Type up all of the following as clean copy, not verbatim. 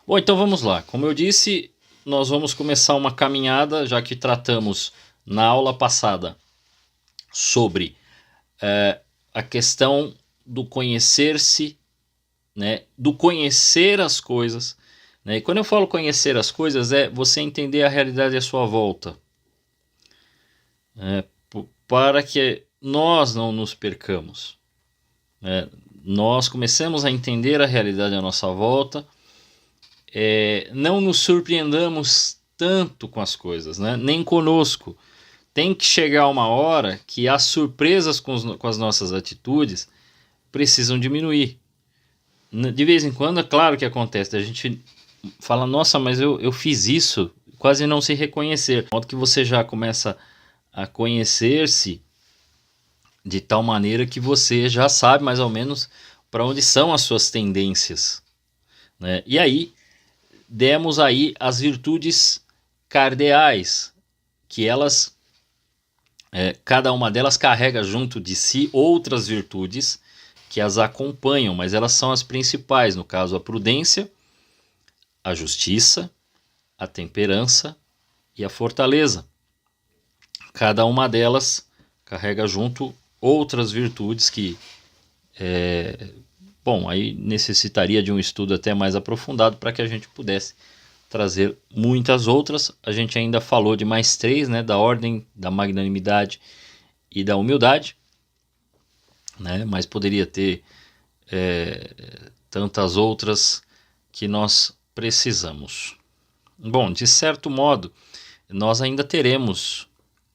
Bom, então vamos lá. Como eu disse, nós vamos começar uma caminhada, já que tratamos na aula passada sobre a questão do conhecer-se, né, do conhecer as coisas. Né? E quando eu falo conhecer as coisas, é você entender a realidade à sua volta. Né? Para que nós não nos percamos. Né? Nós começamos a entender a realidade à nossa volta, não nos surpreendamos tanto com as coisas, né? Nem conosco. Tem que chegar uma hora que as surpresas com as nossas atitudes precisam diminuir. De vez em quando, é claro que acontece, a gente fala, nossa, mas eu fiz isso, quase não se reconhecer. De modo que você já começa a conhecer-se de tal maneira que você já sabe mais ou menos para onde são as suas tendências. Né? E aí, demos aí as virtudes cardeais, que elas, cada uma delas carrega junto de si outras virtudes que as acompanham, mas elas são as principais, no caso a prudência, a justiça, a temperança e a fortaleza. Cada uma delas carrega junto outras virtudes que, bom, aí necessitaria de um estudo até mais aprofundado para que a gente pudesse trazer muitas outras. A gente ainda falou de mais 3, né, da ordem, da magnanimidade e da humildade, né, mas poderia ter tantas outras que nós precisamos. Bom, de certo modo, nós ainda teremos,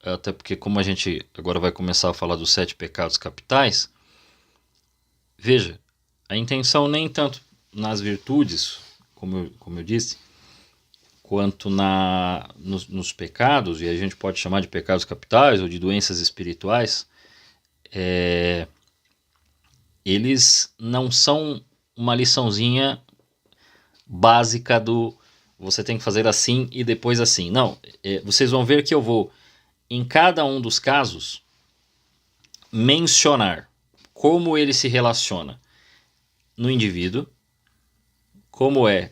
até porque como a gente agora vai começar a falar dos 7 pecados capitais, veja, a intenção nem tanto nas virtudes, como eu disse, quanto nos pecados, e a gente pode chamar de pecados capitais ou de doenças espirituais, eles não são uma liçãozinha básica do você tem que fazer assim e depois assim. Não, vocês vão ver que eu vou, em cada um dos casos, mencionar como ele se relaciona no indivíduo, como é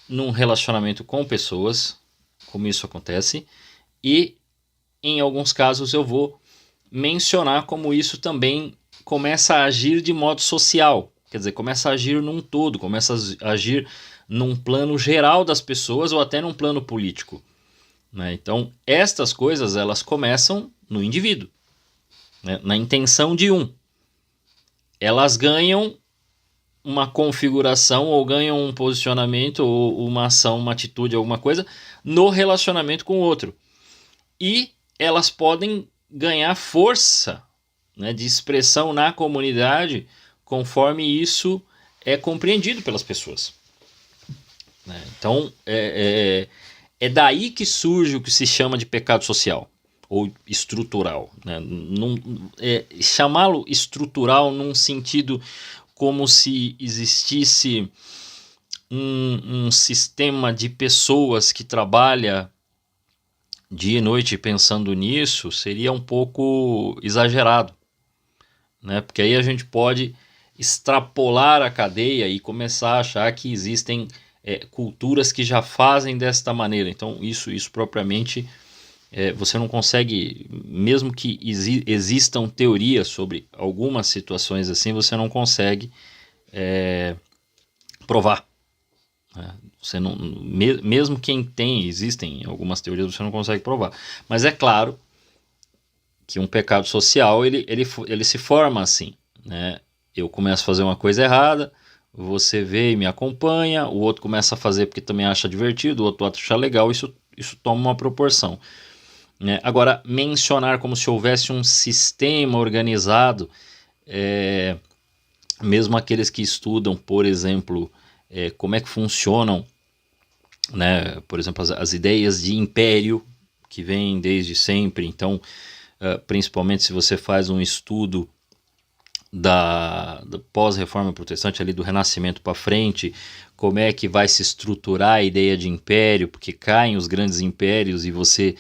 num relacionamento com pessoas, como isso acontece, e em alguns casos eu vou mencionar como isso também começa a agir de modo social, quer dizer, começa a agir num todo, começa a agir num plano geral das pessoas ou até num plano político. Né? Então, estas coisas elas começam no indivíduo, né? Na intenção de um. Elas ganham uma configuração ou ganham um posicionamento ou uma ação, uma atitude, alguma coisa no relacionamento com o outro. E elas podem ganhar força, né, de expressão na comunidade conforme isso é compreendido pelas pessoas. Né? Então, é daí que surge o que se chama de pecado social ou estrutural. Né? Chamá-lo estrutural num sentido como se existisse um sistema de pessoas que trabalha dia e noite pensando nisso seria um pouco exagerado, né? Porque aí a gente pode extrapolar a cadeia e começar a achar que existem culturas que já fazem desta maneira. Então isso propriamente você não consegue, mesmo que existam teorias sobre algumas situações assim, você não consegue provar. Né? Você não, mesmo quem existem algumas teorias, você não consegue provar. Mas é claro que um pecado social ele se forma assim. Né? Eu começo a fazer uma coisa errada, você vê e me acompanha, o outro começa a fazer porque também acha divertido, o outro acha legal, isso toma uma proporção. Né? Agora, mencionar como se houvesse um sistema organizado, mesmo aqueles que estudam, por exemplo, como é que funcionam, né, por exemplo, as ideias de império que vêm desde sempre. Então, principalmente se você faz um estudo da pós-reforma protestante, ali do Renascimento para frente, como é que vai se estruturar a ideia de império, porque caem os grandes impérios e você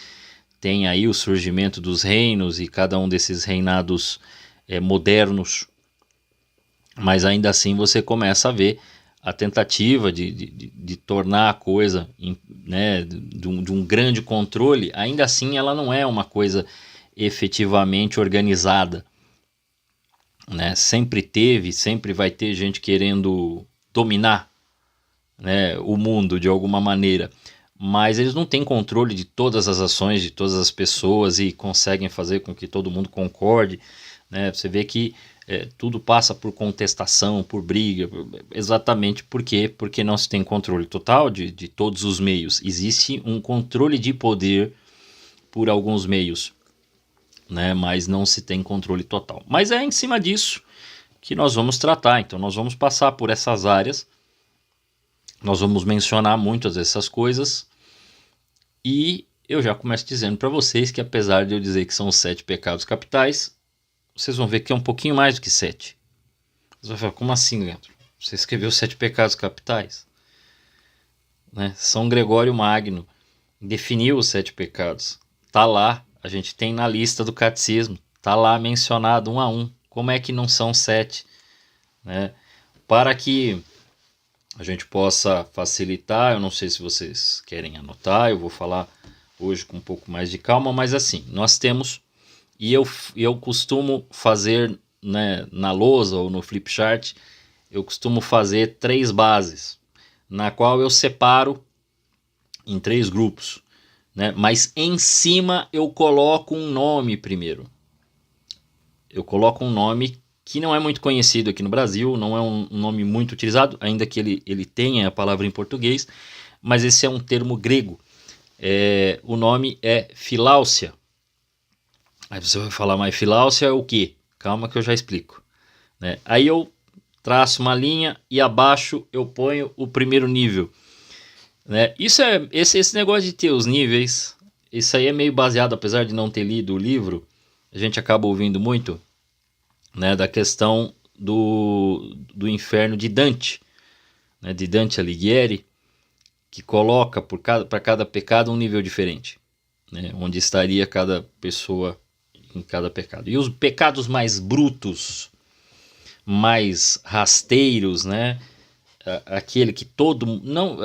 tem aí o surgimento dos reinos e cada um desses reinados modernos, mas ainda assim você começa a ver a tentativa de tornar a coisa, né, de um grande controle, ainda assim ela não é uma coisa efetivamente organizada, né? Sempre vai ter gente querendo dominar, né, o mundo de alguma maneira, mas eles não têm controle de todas as ações de todas as pessoas e conseguem fazer com que todo mundo concorde, né? Você vê que tudo passa por contestação, por briga, exatamente porque não se tem controle total de todos os meios. Existe um controle de poder por alguns meios, né? Mas não se tem controle total. Mas é em cima disso que nós vamos tratar. Então nós vamos passar por essas áreas, nós vamos mencionar muitas dessas coisas, e eu já começo dizendo para vocês que, apesar de eu dizer que são 7 pecados capitais, vocês vão ver que é um pouquinho mais do que 7. Você vai falar, como assim, Leandro? Você escreveu 7 pecados capitais? Né? São Gregório Magno definiu os 7 pecados. Tá lá, a gente tem na lista do catecismo, tá lá mencionado um a um. Como é que não são 7? Né? Para que a gente possa facilitar, eu não sei se vocês querem anotar, eu vou falar hoje com um pouco mais de calma, mas assim, nós temos, e eu costumo fazer, né, na lousa ou no flipchart, eu costumo fazer 3 bases, na qual eu separo em 3 grupos, né, mas em cima eu coloco um nome primeiro. Eu coloco um nome que não é muito conhecido aqui no Brasil, não é um nome muito utilizado, ainda que ele tenha a palavra em português, mas esse é um termo grego. O nome é Filáusia. Aí você vai falar, mas Filáusia é o quê? Calma que eu já explico. Né? Aí eu traço uma linha e abaixo eu ponho o primeiro nível. Né? Esse negócio de ter os níveis, isso aí é meio baseado, apesar de não ter lido o livro, a gente acaba ouvindo muito, né, da questão do inferno de Dante, né, de Dante Alighieri, que coloca para cada pecado um nível diferente, né, onde estaria cada pessoa em cada pecado. E os pecados mais brutos, mais rasteiros, né, aquele que todo... não,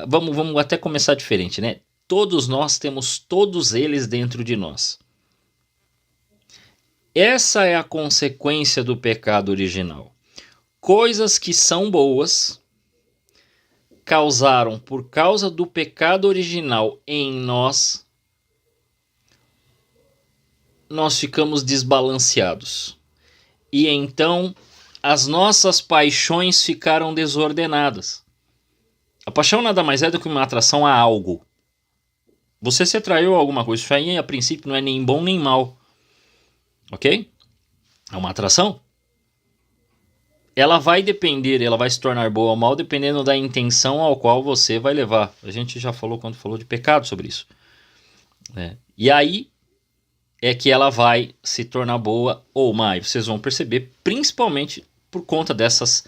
vamos até começar diferente, né? Todos nós temos todos eles dentro de nós. Essa é a consequência do pecado original. Coisas que são boas causaram, por causa do pecado original em nós, nós ficamos desbalanceados. E então as nossas paixões ficaram desordenadas. A paixão nada mais é do que uma atração a algo. Você se atraiu a alguma coisa, isso aí a princípio não é nem bom nem mal. Ok? É uma atração. Ela vai depender, ela vai se tornar boa ou mal dependendo da intenção ao qual você vai levar. A gente já falou quando falou de pecado sobre isso. E aí é que ela vai se tornar boa ou má. Vocês vão perceber, principalmente por conta dessas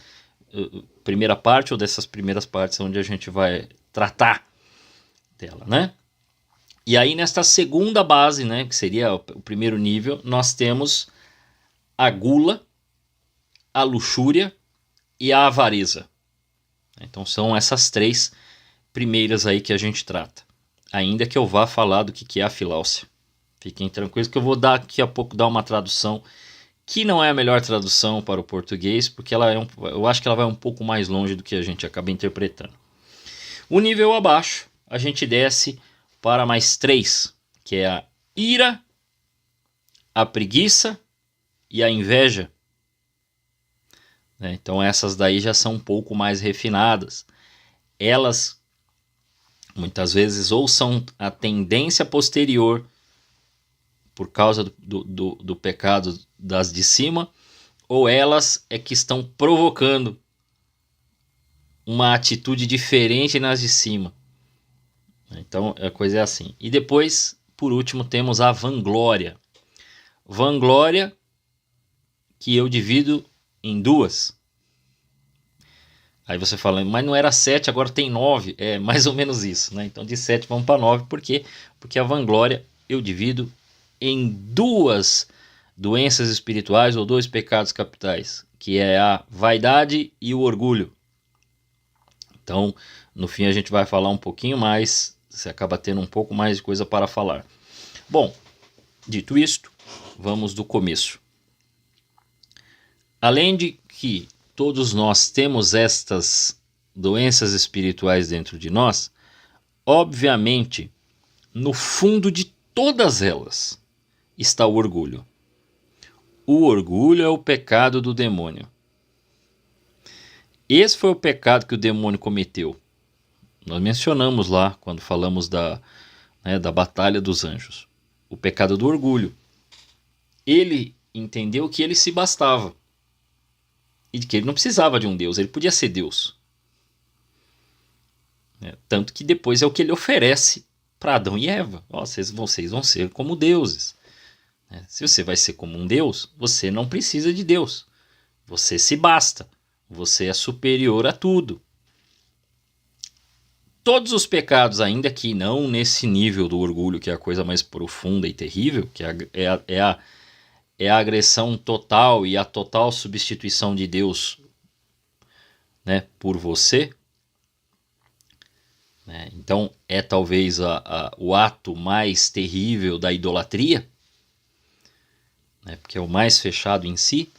primeira parte ou dessas primeiras partes onde a gente vai tratar dela, né? E aí nesta segunda base, né, que seria o primeiro nível, nós temos a gula, a luxúria e a avareza. Então são essas 3 primeiras aí que a gente trata. Ainda que eu vá falar do que é a filáusia. Fiquem tranquilos que eu vou daqui a pouco dar uma tradução que não é a melhor tradução para o português, porque eu acho que ela vai um pouco mais longe do que a gente acaba interpretando. O nível abaixo, a gente desce para mais 3, que é a ira, a preguiça e a inveja. Então essas daí já são um pouco mais refinadas. Elas muitas vezes ou são a tendência posterior por causa do pecado das de cima, ou elas é que estão provocando uma atitude diferente nas de cima. Então a coisa é assim. E depois, por último, temos a vanglória. Vanglória que eu divido em 2. Aí você fala, mas não era 7, agora tem 9. É mais ou menos isso, né? Então de 7 vamos para 9. Por quê? Porque a vanglória eu divido em 2 doenças espirituais ou 2 pecados capitais, que é a vaidade e o orgulho. Então, no fim a gente vai falar um pouquinho mais, você acaba tendo um pouco mais de coisa para falar. Bom, dito isto, vamos do começo. Além de que todos nós temos estas doenças espirituais dentro de nós, obviamente, no fundo de todas elas está o orgulho. O orgulho é o pecado do demônio. Esse foi o pecado que o demônio cometeu. Nós mencionamos lá, quando falamos da batalha dos anjos, o pecado do orgulho. Ele entendeu que ele se bastava e que ele não precisava de um Deus, ele podia ser Deus. Tanto que depois é o que ele oferece para Adão e Eva. Vocês vão ser como deuses. Se você vai ser como um Deus, você não precisa de Deus. Você se basta. Você é superior a tudo. Todos os pecados, ainda que não nesse nível do orgulho, que é a coisa mais profunda e terrível, que é a agressão total e a total substituição de Deus, por você. Então é talvez o ato mais terrível da idolatria, porque é o mais fechado em si.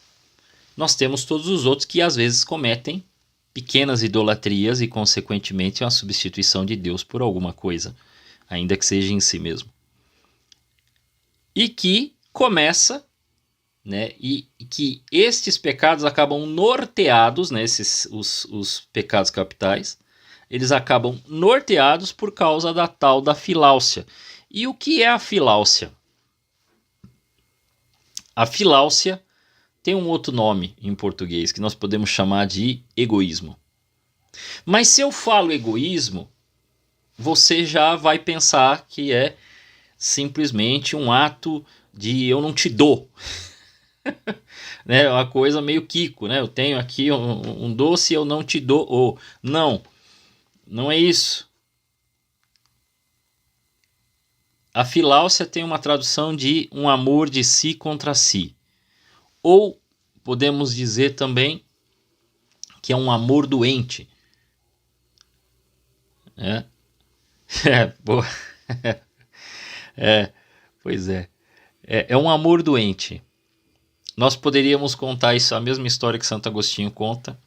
Nós temos todos os outros que às vezes cometem pequenas idolatrias e consequentemente uma substituição de Deus por alguma coisa, ainda que seja em si mesmo. E que começa, e que estes pecados acabam norteados, os pecados capitais, eles acabam norteados por causa da tal da filáusia. E o que é a filáusia? A filáusia tem um outro nome em português que nós podemos chamar de egoísmo. Mas se eu falo egoísmo, você já vai pensar que é simplesmente um ato de eu não te dou. Uma coisa meio Kiko, eu tenho aqui um doce e eu não te dou. Não é isso. A filáusia tem uma tradução de um amor de si contra si. Ou podemos dizer também que é um amor doente. Pois é. É um amor doente. Nós poderíamos contar isso, a mesma história que Santo Agostinho conta,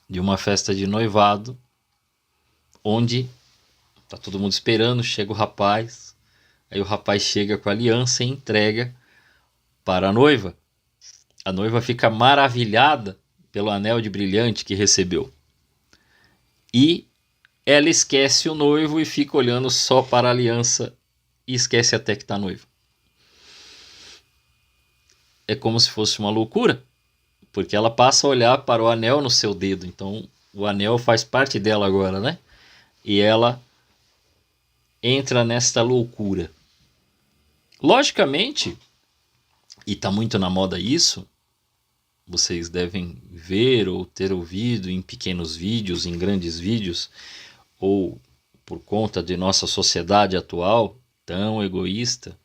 de uma festa de noivado, onde tá todo mundo esperando, chega o rapaz, aí o rapaz chega com a aliança e entrega para a noiva. A noiva fica maravilhada pelo anel de brilhante que recebeu. E ela esquece o noivo e fica olhando só para a aliança e esquece até que está noiva. É como se fosse uma loucura, porque ela passa a olhar para o anel no seu dedo. Então o anel faz parte dela agora, E ela entra nesta loucura. Logicamente, e está muito na moda isso, vocês devem ver ou ter ouvido em pequenos vídeos, em grandes vídeos, ou por conta de nossa sociedade atual tão egoísta,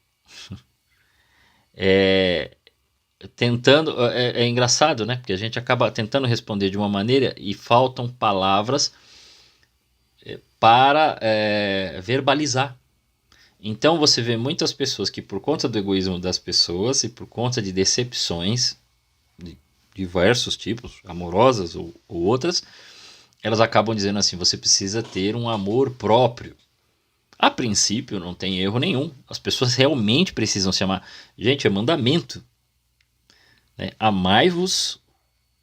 é engraçado, porque a gente acaba tentando responder de uma maneira e faltam palavras para verbalizar. Então você vê muitas pessoas que, por conta do egoísmo das pessoas e por conta de decepções de diversos tipos, amorosas ou outras, elas acabam dizendo assim: você precisa ter um amor próprio. A princípio não tem erro nenhum, as pessoas realmente precisam se amar. Gente, é mandamento. Amai-vos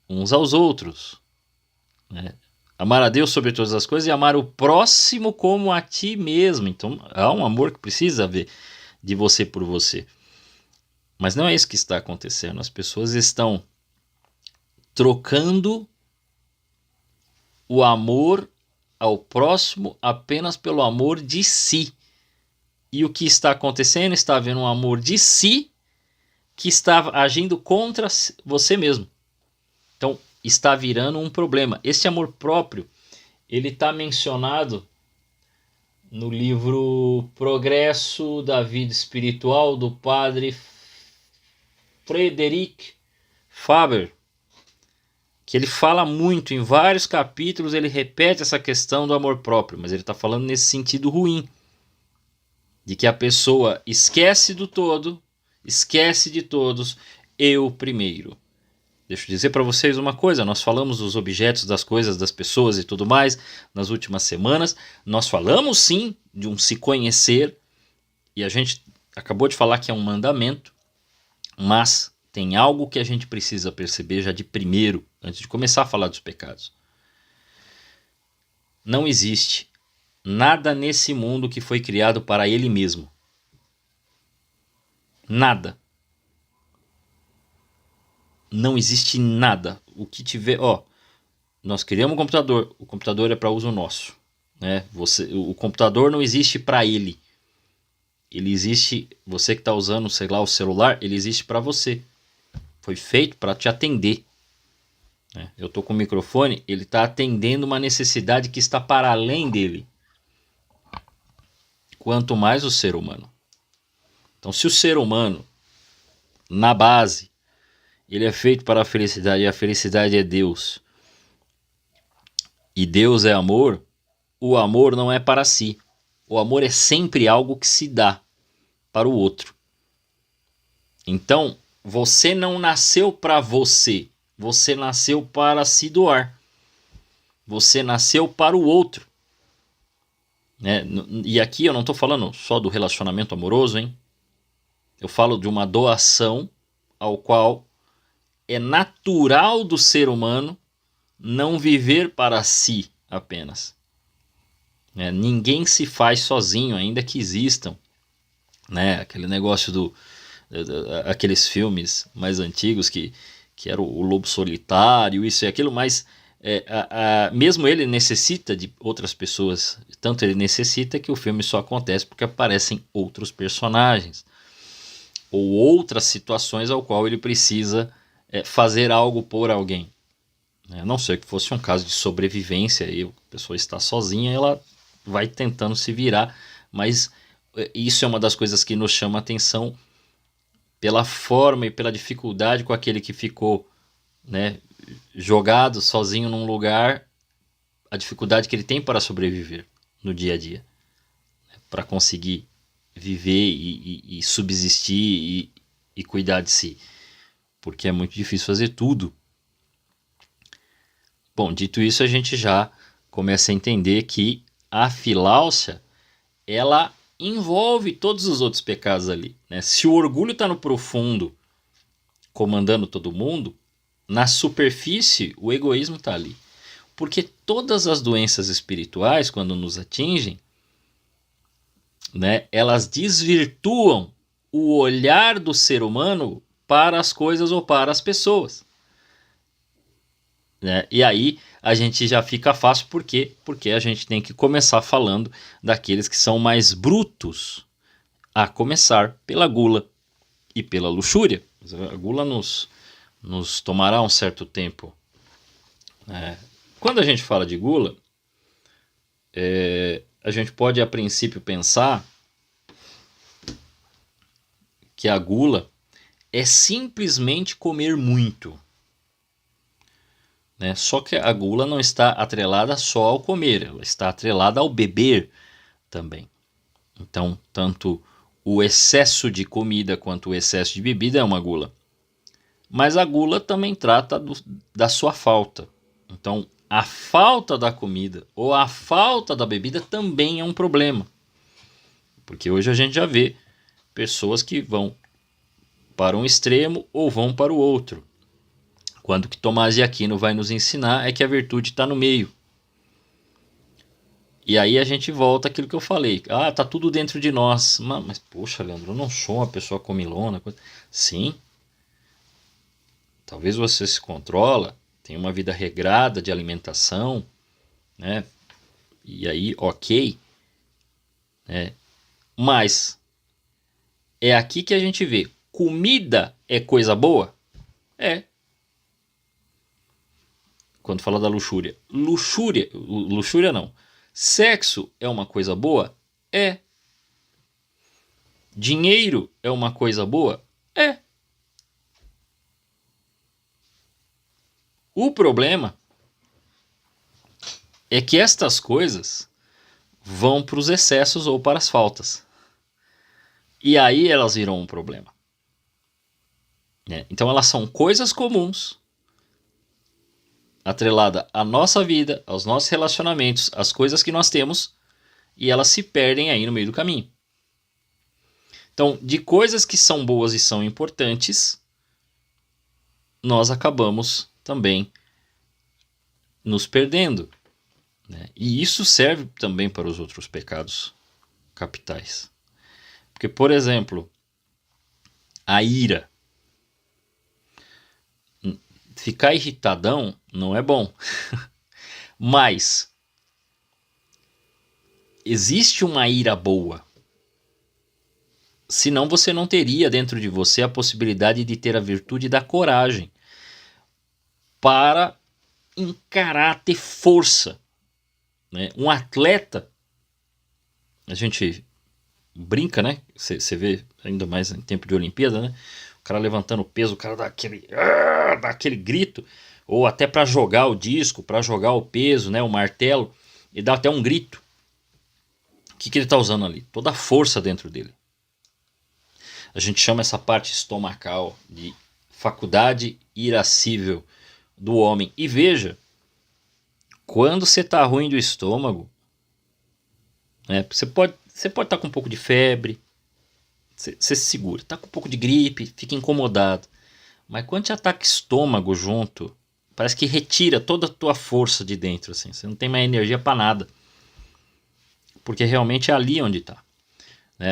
uns aos outros. Amar a Deus sobre todas as coisas e amar o próximo como a ti mesmo. Então há um amor que precisa haver de você por você. Mas não é isso que está acontecendo. As pessoas estão trocando o amor ao próximo apenas pelo amor de si. E o que está acontecendo? Está havendo um amor de si que está agindo contra você mesmo. Então está virando um problema. Esse amor próprio, ele está mencionado no livro Progresso da Vida Espiritual do padre Frederic Faber, que ele fala muito, em vários capítulos ele repete essa questão do amor próprio, mas ele está falando nesse sentido ruim, de que a pessoa esquece do todo, esquece de todos, eu primeiro. Deixa eu dizer para vocês uma coisa, nós falamos dos objetos, das coisas, das pessoas e tudo mais nas últimas semanas, nós falamos sim de um se conhecer, e a gente acabou de falar que é um mandamento, mas tem algo que a gente precisa perceber já de primeiro, antes de começar a falar dos pecados. Não existe nada nesse mundo que foi criado para ele mesmo. Nada. Não existe nada. O que tiver, nós criamos um computador, o computador é para uso nosso, né? O computador não existe para ele. Ele existe, você que está usando, sei lá, o celular, ele existe para você. Foi feito para te atender. Eu estou com o microfone, ele está atendendo uma necessidade que está para além dele. Quanto mais o ser humano. Então, se o ser humano, na base, ele é feito para a felicidade, e a felicidade é Deus, e Deus é amor, o amor não é para si. O amor é sempre algo que se dá para o outro. Então, você não nasceu para você. Você nasceu para se doar. Você nasceu para o outro. E aqui eu não estou falando só do relacionamento amoroso, hein? Eu falo de uma doação ao qual é natural do ser humano não viver para si apenas. Ninguém se faz sozinho, ainda que existam. Aquele negócio aqueles filmes mais antigos que era o lobo solitário, isso e aquilo, mas mesmo ele necessita de outras pessoas, tanto ele necessita que o filme só acontece porque aparecem outros personagens ou outras situações ao qual ele precisa fazer algo por alguém. A não ser que fosse um caso de sobrevivência e a pessoa está sozinha, ela vai tentando se virar, mas isso é uma das coisas que nos chama a atenção pela forma e pela dificuldade com aquele que ficou jogado sozinho num lugar, a dificuldade que ele tem para sobreviver no dia a dia, para conseguir viver e subsistir e cuidar de si, porque é muito difícil fazer tudo. Bom, dito isso, a gente já começa a entender que a filáusia, ela envolve todos os outros pecados ali. Se o orgulho está no profundo, comandando todo mundo, na superfície o egoísmo está ali. Porque todas as doenças espirituais, quando nos atingem, elas desvirtuam o olhar do ser humano para as coisas ou para as pessoas. E aí a gente já fica fácil, por quê? Porque a gente tem que começar falando daqueles que são mais brutos, a começar pela gula e pela luxúria. A gula nos tomará um certo tempo. Quando a gente fala de gula, a gente pode a princípio pensar que a gula é simplesmente comer muito. Só que a gula não está atrelada só ao comer, ela está atrelada ao beber também. Então, tanto o excesso de comida quanto o excesso de bebida é uma gula. Mas a gula também trata da sua falta. Então, a falta da comida ou a falta da bebida também é um problema. Porque hoje a gente já vê pessoas que vão para um extremo ou vão para o outro. Quando que Tomás de Aquino vai nos ensinar é que a virtude está no meio. E aí a gente volta àquilo que eu falei. Tá tudo dentro de nós. Mas poxa, Leandro, eu não sou uma pessoa comilona. Sim. Talvez você se controla, tem uma vida regrada de alimentação, E aí, ok. Mas é aqui que a gente vê. Comida é coisa boa? É. Quando fala da luxúria. Luxúria não. Sexo é uma coisa boa? É. Dinheiro é uma coisa boa? É. O problema é que estas coisas vão para os excessos ou para as faltas. E aí elas viram um problema. Então elas são coisas comuns, atrelada à nossa vida, aos nossos relacionamentos, às coisas que nós temos, e elas se perdem aí no meio do caminho. Então, de coisas que são boas e são importantes, nós acabamos também nos perdendo. E isso serve também para os outros pecados capitais. Porque, por exemplo, a ira. Ficar irritadão não é bom. Mas existe uma ira boa. Senão você não teria dentro de você a possibilidade de ter a virtude da coragem para encarar, ter força. Um atleta, a gente brinca, né? Você vê ainda mais em tempo de Olimpíada, né? O cara levantando o peso, o cara dá aquele grito, ou até para jogar o disco, para jogar o peso, né? O martelo, e dá até um grito. O que ele está usando ali? Toda a força dentro dele. A gente chama essa parte estomacal de faculdade irascível do homem. E veja, quando você está ruim do estômago, você pode estar com um pouco de febre, você se segura, está com um pouco de gripe, fica incomodado. Mas quando te ataca estômago junto, parece que retira toda a tua força de dentro, assim. Você não tem mais energia para nada. Porque realmente é ali onde está.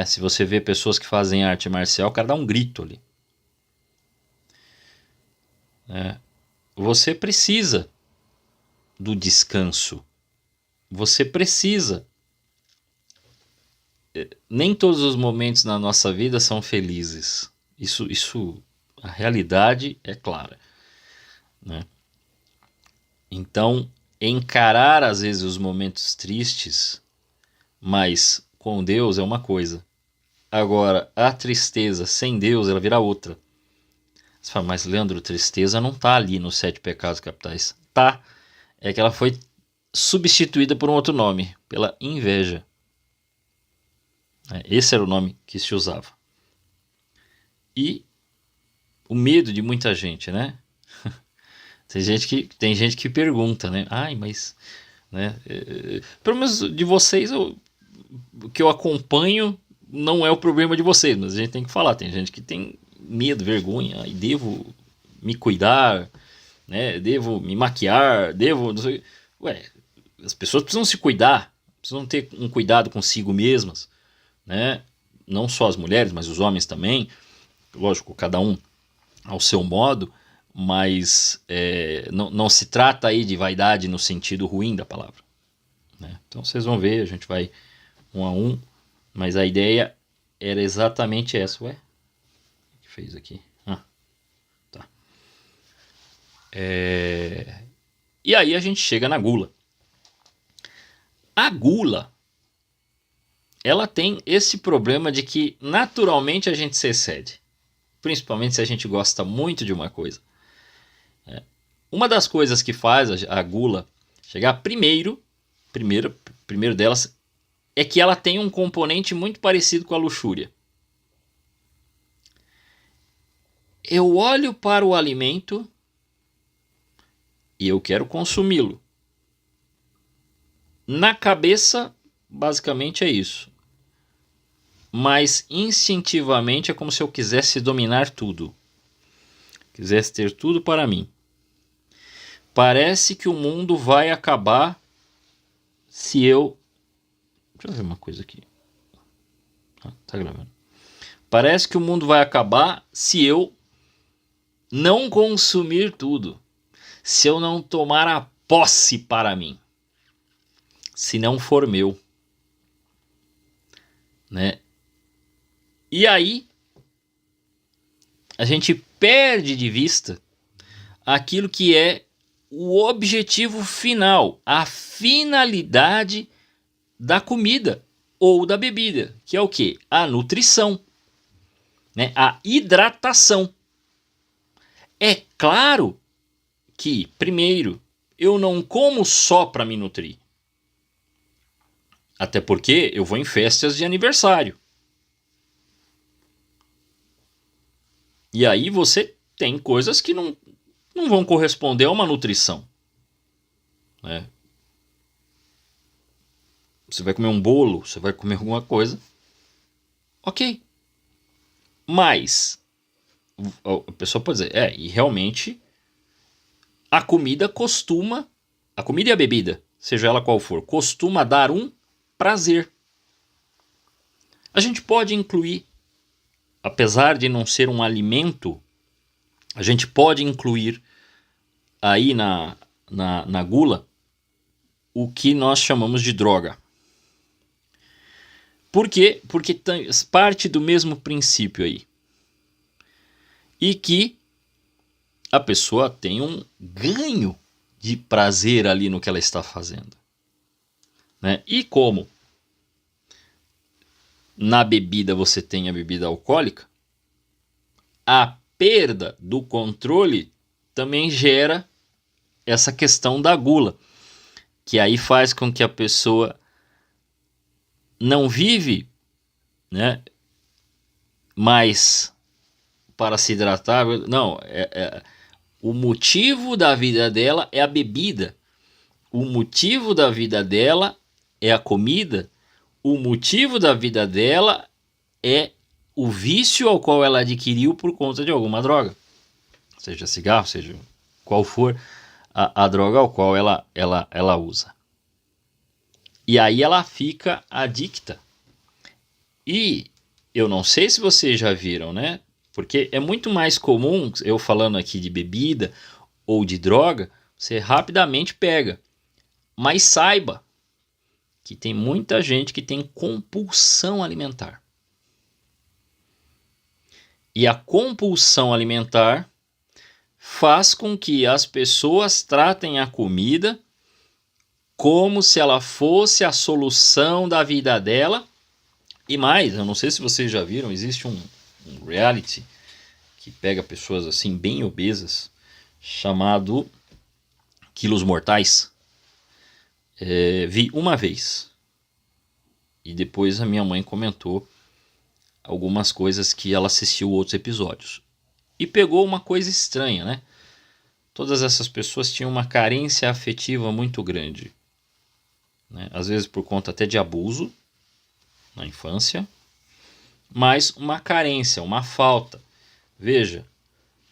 Se você vê pessoas que fazem arte marcial, o cara dá um grito ali. Você precisa do descanso. Você precisa. Nem todos os momentos na nossa vida são felizes. Isso a realidade é clara. Então, encarar às vezes os momentos tristes, mas com Deus é uma coisa. Agora, a tristeza sem Deus, ela vira outra. Você fala, mas Leandro, tristeza não está ali nos 7 pecados capitais. Tá, é que ela foi substituída por um outro nome, pela inveja. Esse era o nome que se usava. E o medo de muita gente, né? Tem gente que pergunta, né? Ai, mas... pelo menos de vocês, o que eu acompanho não é o problema de vocês, mas a gente tem que falar. Tem gente que tem medo, vergonha, e devo me cuidar, devo me maquiar, devo... Não sei. As pessoas precisam se cuidar, precisam ter um cuidado consigo mesmas, não só as mulheres, mas os homens também, lógico, cada um ao seu modo, mas não se trata aí de vaidade no sentido ruim da palavra. Então vocês vão ver, a gente vai um a um, mas a ideia era exatamente essa. O que fez aqui? Tá. E aí a gente chega na gula. A gula, ela tem esse problema de que naturalmente a gente se excede, principalmente se a gente gosta muito de uma coisa. Uma das coisas que faz a gula chegar primeiro delas é que ela tem um componente muito parecido com a luxúria. Eu olho para o alimento e eu quero consumi-lo. Na cabeça, basicamente é isso. Mas instintivamente é como se eu quisesse dominar tudo. Quisesse ter tudo para mim. Parece que o mundo vai acabar se eu... Deixa eu ver uma coisa aqui. Tá gravando. Parece que o mundo vai acabar se eu não consumir tudo. Se eu não tomar a posse para mim. Se não for meu. E aí, a gente perde de vista aquilo que é o objetivo final, a finalidade da comida ou da bebida, que é o quê? A nutrição, a hidratação. É claro que, primeiro, eu não como só para me nutrir. Até porque eu vou em festas de aniversário. E aí você tem coisas que não vão corresponder a uma nutrição. Né? Você vai comer um bolo, você vai comer alguma coisa. Ok. Mas a pessoa pode dizer, e realmente a comida e a bebida, seja ela qual for, costuma dar um prazer. A gente pode incluir, apesar de não ser um alimento, a gente pode incluir aí na gula o que nós chamamos de droga. Por quê? Porque parte do mesmo princípio aí. E que a pessoa tem um ganho de prazer ali no que ela está fazendo. Né? E como na bebida você tem a bebida alcoólica, a perda do controle também gera essa questão da gula, que aí faz com que a pessoa não vive, né, mais para se hidratar. Não, o motivo da vida dela é a bebida. O motivo da vida dela é a comida. O motivo da vida dela é o vício ao qual ela adquiriu por conta de alguma droga. Seja cigarro, seja qual for a droga ao qual ela usa. E aí ela fica adicta. E eu não sei se vocês já viram, né? Porque é muito mais comum, eu falando aqui de bebida ou de droga, você rapidamente pega. Mas saiba que tem muita gente que tem compulsão alimentar. E a compulsão alimentar faz com que as pessoas tratem a comida como se ela fosse a solução da vida dela. E mais, eu não sei se vocês já viram, existe um reality que pega pessoas assim bem obesas, chamado Quilos Mortais. Vi uma vez. E depois a minha mãe comentou algumas coisas que ela assistiu outros episódios. E pegou uma coisa estranha, né? Todas essas pessoas tinham uma carência afetiva muito grande. Né? Às vezes por conta até de abuso na infância. Mas uma carência, uma falta. Veja,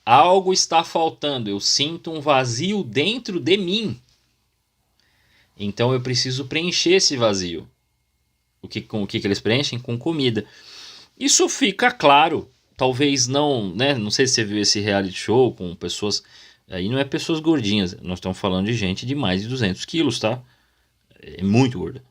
algo está faltando. Eu sinto um vazio dentro de mim. Então eu preciso preencher esse vazio. Com o que eles preenchem? Com comida. Isso fica claro. Talvez não, né? Não sei se você viu esse reality show com pessoas... Aí não é pessoas gordinhas. Nós estamos falando de gente de mais de 200 quilos, tá? É muito gorda.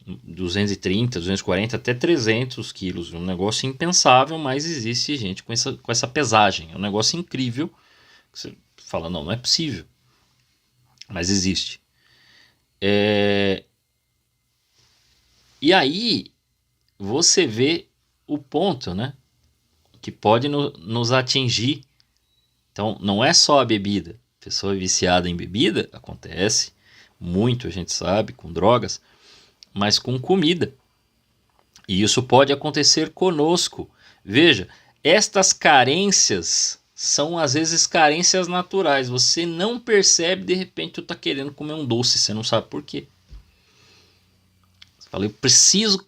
230, 240, até 300 quilos. Um negócio impensável, mas existe gente com essa pesagem. É um negócio incrível. Você fala, não é possível. Mas existe. E aí você vê o ponto, né? Que pode nos atingir. Então não é só a bebida. Pessoa viciada em bebida, acontece muito, a gente sabe, com drogas, mas com comida. E isso pode acontecer conosco. Veja, estas carências são às vezes carências naturais. Você não percebe, de repente tu está querendo comer um doce, você não sabe por quê. Você fala, eu preciso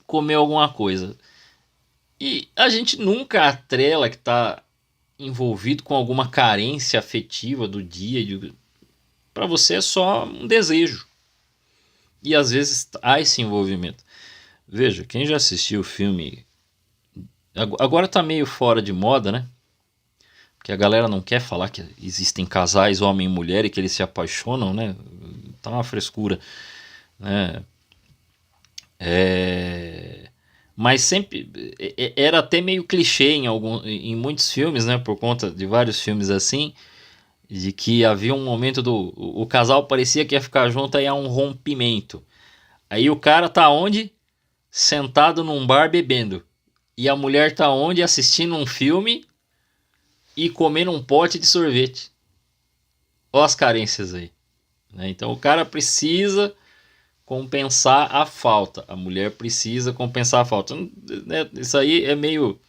comer alguma coisa. E a gente nunca atrela que está envolvido com alguma carência afetiva do dia. Para você é só um desejo. E às vezes há esse envolvimento. Veja, quem já assistiu o filme... Agora tá meio fora de moda, né? Porque a galera não quer falar que existem casais, homem e mulher, e que eles se apaixonam, né? Tá uma frescura. Né? Mas sempre... Era até meio clichê em muitos filmes, né? Por conta de vários filmes assim... De que havia um momento o casal parecia que ia ficar junto, aí há um rompimento. Aí o cara tá onde? Sentado num bar bebendo. E a mulher tá onde? Assistindo um filme e comendo um pote de sorvete. Olha as carências aí, né? Então o cara precisa compensar a falta, a mulher precisa compensar a falta, né? Isso aí é meio,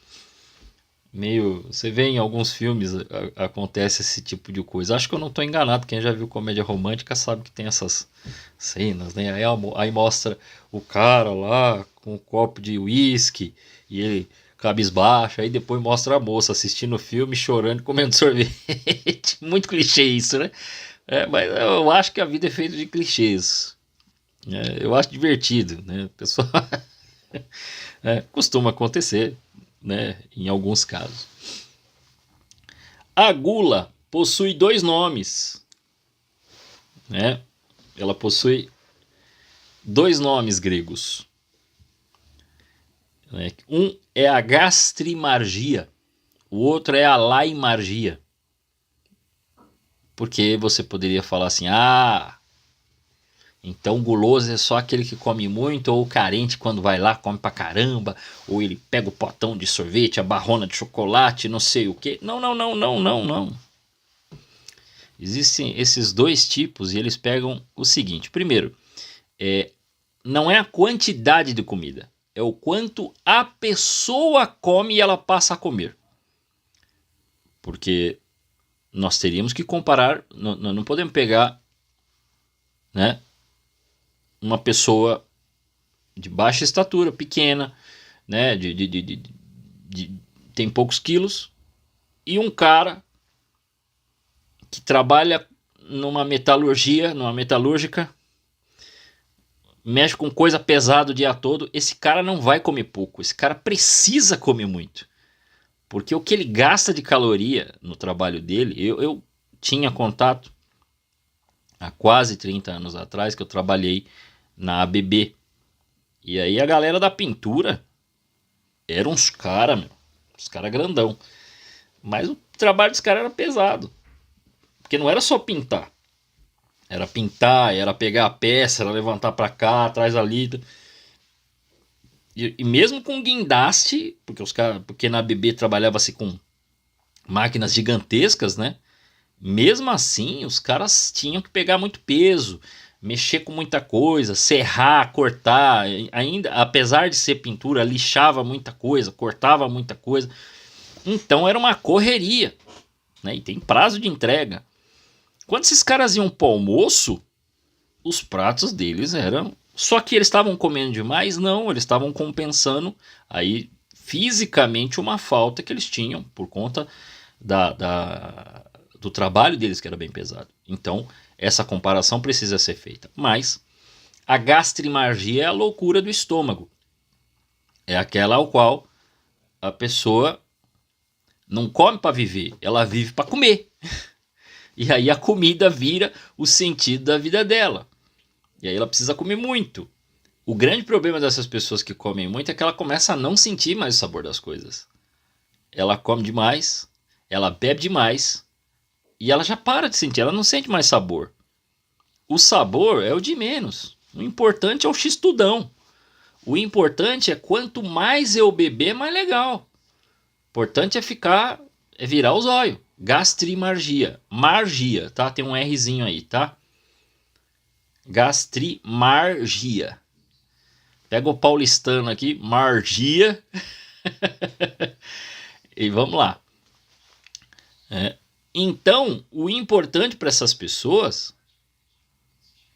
você vê em alguns filmes acontece esse tipo de coisa. Acho que eu não estou enganado, quem já viu comédia romântica sabe que tem essas cenas, né? Aí mostra o cara lá com um copo de uísque e ele cabisbaixo, aí depois mostra a moça assistindo o filme, chorando e comendo sorvete. Muito clichê isso, né? Mas eu acho que a vida é feita de clichês. Eu acho divertido, né? Pessoal, costuma acontecer, né? Em alguns casos. A gula possui dois nomes, né? Ela possui dois nomes gregos. Um é a gastrimargia, o outro é a laimargia. Porque você poderia falar assim, então guloso é só aquele que come muito, ou carente quando vai lá come pra caramba, ou ele pega o potão de sorvete, a barrona de chocolate, não sei o que. Não, não, não, não, não, não. Existem esses dois tipos e eles pegam o seguinte. Primeiro, não é a quantidade de comida, é o quanto a pessoa come e ela passa a comer. Porque nós teríamos que comparar, não podemos pegar, né, uma pessoa de baixa estatura, pequena, né, tem poucos quilos, e um cara que trabalha numa metalúrgica, mexe com coisa pesada o dia todo. Esse cara não vai comer pouco, esse cara precisa comer muito. Porque o que ele gasta de caloria no trabalho dele, eu tinha contato há quase 30 anos atrás, que eu trabalhei na ABB. E aí a galera da pintura eram uns caras grandão. Mas o trabalho dos caras era pesado. Porque não era só pintar. Era pintar, era pegar a peça, era levantar pra cá, atrás ali. E mesmo com guindaste, porque na ABB trabalhava-se com máquinas gigantescas, né? Mesmo assim, os caras tinham que pegar muito peso, mexer com muita coisa, serrar, cortar. Ainda, apesar de ser pintura, lixava muita coisa, cortava muita coisa. Então era uma correria, né? E tem prazo de entrega. Quando esses caras iam pro almoço, os pratos deles eram... Só que eles estavam comendo demais? Não, eles estavam compensando aí fisicamente uma falta que eles tinham por conta do trabalho deles, que era bem pesado. Então, essa comparação precisa ser feita. Mas a gastrimargia é a loucura do estômago. É aquela ao qual a pessoa não come para viver, ela vive para comer. E aí a comida vira o sentido da vida dela. E aí ela precisa comer muito. O grande problema dessas pessoas que comem muito é que ela começa a não sentir mais o sabor das coisas. Ela come demais, ela bebe demais e ela já para de sentir, ela não sente mais sabor. O sabor é o de menos. O importante é o x-tudão. O importante é quanto mais eu beber, mais legal. O importante é virar os olhos. Gastrimargia. Margia, tá? Tem um Rzinho aí, tá? Gastrimargia. Pega o paulistano aqui, margia. E vamos lá. Então, o importante para essas pessoas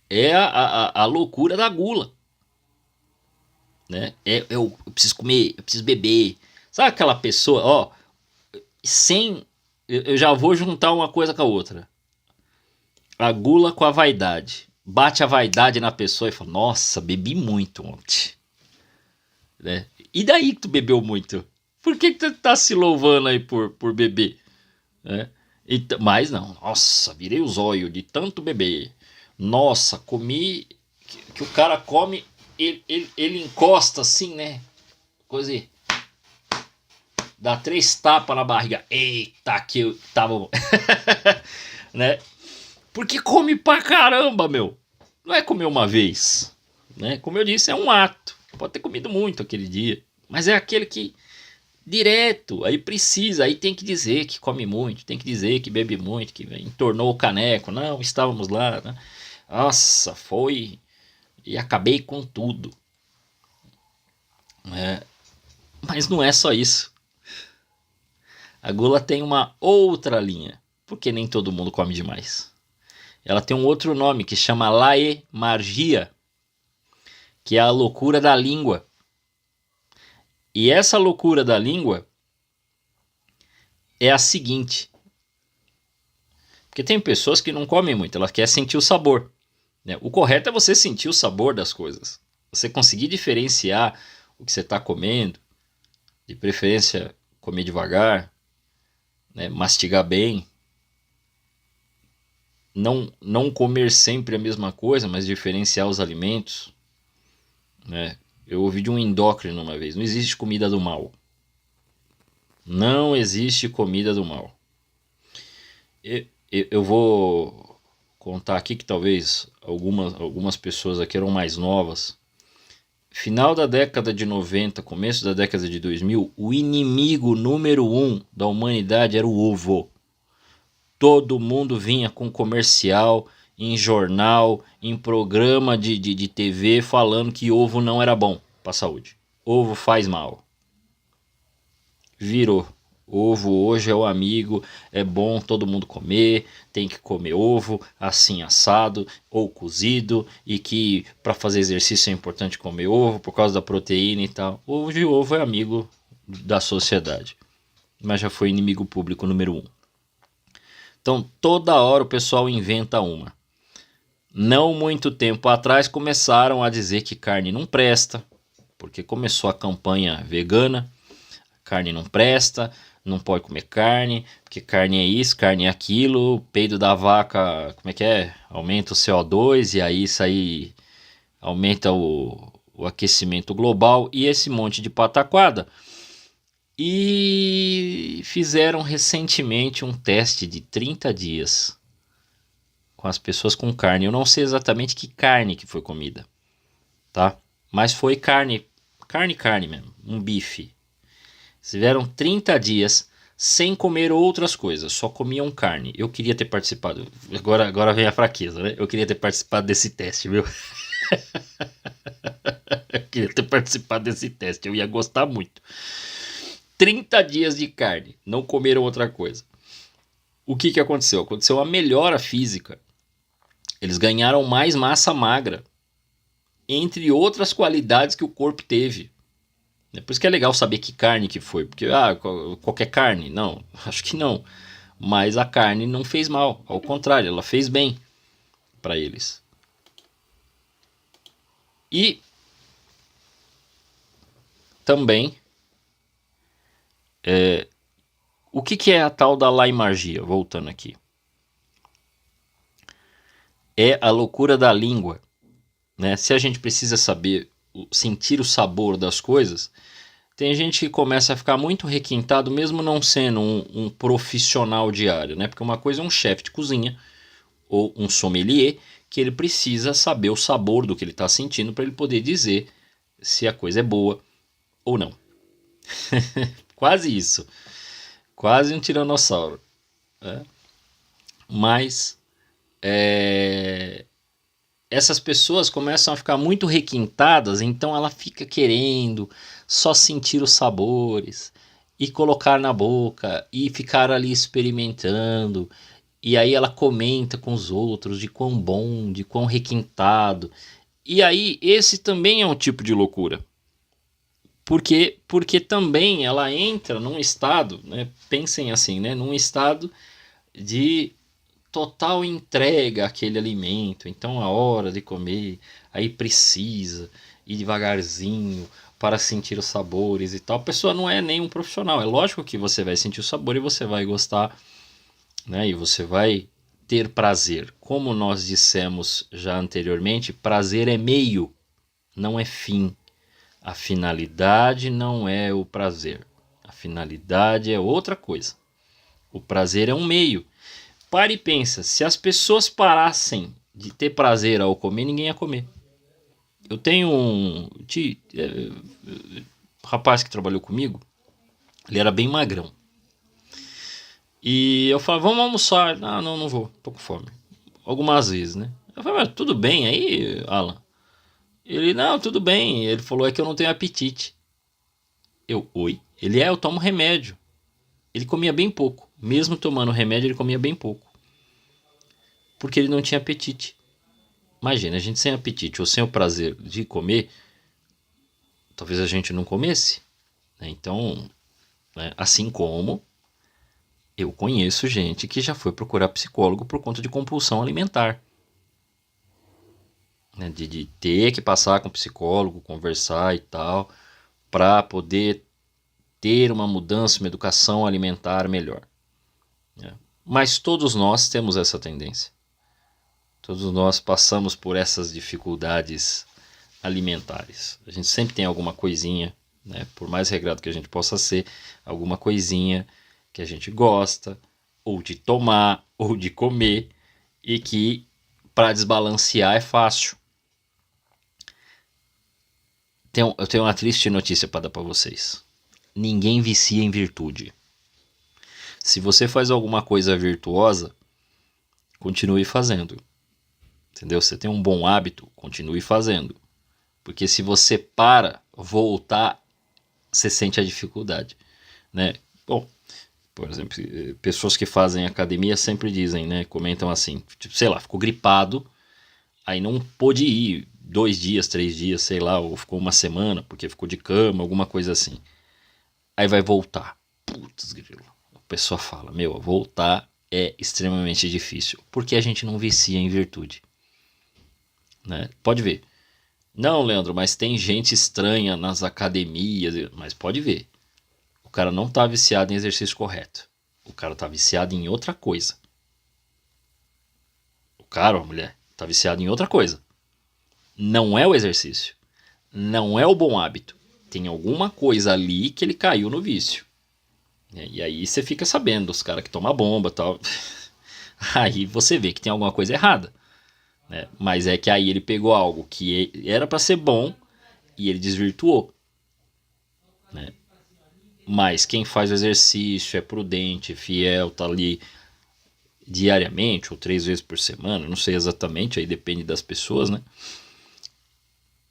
é a loucura da gula. Né? Eu preciso comer, eu preciso beber. Sabe aquela pessoa, ó, eu já vou juntar uma coisa com a outra. A gula com a vaidade. Bate a vaidade na pessoa e fala, nossa, bebi muito ontem. Né? E daí que tu bebeu muito? Por que tu tá se louvando aí por beber? Né? Mas não, nossa, virei os olhos de tanto beber. Nossa, comi, que o cara come, ele encosta assim, né? Coisa aí. Dá 3 tapas na barriga. Eita, que eu tava... né? Porque come pra caramba, meu. Não é comer uma vez. Né? Como eu disse, é um ato. Pode ter comido muito aquele dia. Mas é aquele que Direto, aí precisa, aí tem que dizer que come muito, tem que dizer que bebe muito, que entornou o caneco. Não, estávamos lá, né? Nossa, foi e acabei com tudo. Mas não é só isso. A gula tem uma outra linha, porque nem todo mundo come demais. Ela tem um outro nome que chama laemargia, que é a loucura da língua. E essa loucura da língua é a seguinte. Porque tem pessoas que não comem muito, elas querem sentir o sabor. Né? O correto é você sentir o sabor das coisas. Você conseguir diferenciar o que você está comendo, de preferência comer devagar, né? Mastigar bem. Não comer sempre a mesma coisa, mas diferenciar os alimentos. Né? Eu ouvi de um endócrino uma vez, não existe comida do mal. Não existe comida do mal. Eu vou contar aqui que talvez algumas pessoas aqui eram mais novas. Final da década de 90, começo da década de 2000, o inimigo número 1 da humanidade era o ovo. Todo mundo vinha com comercial, em jornal, em programa de TV falando que ovo não era bom para a saúde. Ovo faz mal. Virou. Ovo hoje é o amigo, é bom todo mundo comer, tem que comer ovo assim assado ou cozido, e que para fazer exercício é importante comer ovo por causa da proteína e tal. Ovo é amigo da sociedade, mas já foi inimigo público número 1. Então toda hora o pessoal inventa uma. Não muito tempo atrás começaram a dizer que carne não presta, porque começou a campanha vegana. Carne não presta, não pode comer carne, porque carne é isso, carne é aquilo, peido da vaca, como é que é? Aumenta o CO2 e aí isso aí aumenta o aquecimento global e esse monte de pataquada. E fizeram recentemente um teste de 30 dias com as pessoas com carne. Eu não sei exatamente que carne que foi comida, tá? Mas foi carne mesmo, um bife. Tiveram 30 dias sem comer outras coisas, só comiam carne. Eu queria ter participado. Agora vem a fraqueza, né? Eu queria ter participado desse teste, viu? Eu queria ter participado desse teste, eu ia gostar muito. 30 dias de carne, não comeram outra coisa. O que aconteceu? Aconteceu uma melhora física. Eles ganharam mais massa magra, entre outras qualidades que o corpo teve. Por isso que é legal saber que carne que foi, porque qualquer carne, não, acho que não. Mas a carne não fez mal, ao contrário, ela fez bem para eles. E também, o que é a tal da laimargia? Voltando aqui. É a loucura da língua. Né? Se a gente precisa saber, sentir o sabor das coisas, tem gente que começa a ficar muito requintado, mesmo não sendo um profissional de área, né? Porque uma coisa é um chefe de cozinha ou um sommelier, que ele precisa saber o sabor do que ele está sentindo para ele poder dizer se a coisa é boa ou não. Quase isso. Quase um tiranossauro. Né? Mas essas pessoas começam a ficar muito requintadas, então ela fica querendo só sentir os sabores e colocar na boca e ficar ali experimentando. E aí ela comenta com os outros de quão bom, de quão requintado. E aí esse também é um tipo de loucura. Porque também ela entra num estado, né, pensem assim, né, num estado de total entrega àquele alimento. Então a hora de comer, aí precisa ir devagarzinho para sentir os sabores e tal. A pessoa não é nem um profissional. É lógico que você vai sentir o sabor e você vai gostar, né? E você vai ter prazer. Como nós dissemos já anteriormente, prazer é meio, não é fim. A finalidade não é o prazer. A finalidade é outra coisa. O prazer é um meio. Pare e pensa, se as pessoas parassem de ter prazer ao comer, ninguém ia comer. Eu tenho um rapaz que trabalhou comigo, Ele era bem magrão. E eu falei, vamos almoçar. Não vou, tô com fome. Algumas vezes, né? Eu falei, mas tudo bem aí, Alan? Ele, não, tudo bem. Ele falou, é que eu não tenho apetite. Oi? Eu tomo remédio. Ele comia bem pouco. Mesmo tomando remédio, ele comia bem pouco. Porque ele não tinha apetite. Imagina, a gente sem apetite ou sem o prazer de comer, talvez a gente não comesse. Né? Então, né, assim como eu conheço gente que já foi procurar psicólogo por conta de compulsão alimentar. Né? De ter que passar com o psicólogo, conversar e tal, para poder ter uma mudança, uma educação alimentar melhor. Né? Mas todos nós temos essa tendência. Todos nós passamos por essas dificuldades alimentares. A gente sempre tem alguma coisinha, né? Por mais regrado que a gente possa ser, alguma coisinha que a gente gosta, ou de tomar, ou de comer, e que para desbalancear é fácil. Eu tenho uma triste notícia para dar para vocês. Ninguém vicia em virtude. Se você faz alguma coisa virtuosa, continue fazendo. Entendeu? Você tem um bom hábito, continue fazendo. Porque se você voltar, você sente a dificuldade. Né? Bom, por exemplo, pessoas que fazem academia sempre dizem, né? Comentam assim, tipo, sei lá, ficou gripado, aí não pôde ir 2 dias, 3 dias, sei lá, ou ficou uma semana porque ficou de cama, alguma coisa assim. Aí vai voltar. Putz, grilo. A pessoa fala, voltar é extremamente difícil, porque a gente não vicia em virtude. Né? Pode ver. Não, Leandro, mas tem gente estranha nas academias, mas pode ver. O cara não está viciado em exercício correto. O cara está viciado em outra coisa. O cara ou a mulher está viciado em outra coisa. Não é o exercício. Não é o bom hábito. Tem alguma coisa ali que ele caiu no vício. E aí você fica sabendo, os caras que tomam bomba e tal. Aí você vê que tem alguma coisa errada. Né? Mas é que aí ele pegou algo que era para ser bom e ele desvirtuou. Né? Mas quem faz o exercício, é prudente, fiel, tá ali diariamente ou 3 vezes por semana, não sei exatamente, aí depende das pessoas, né?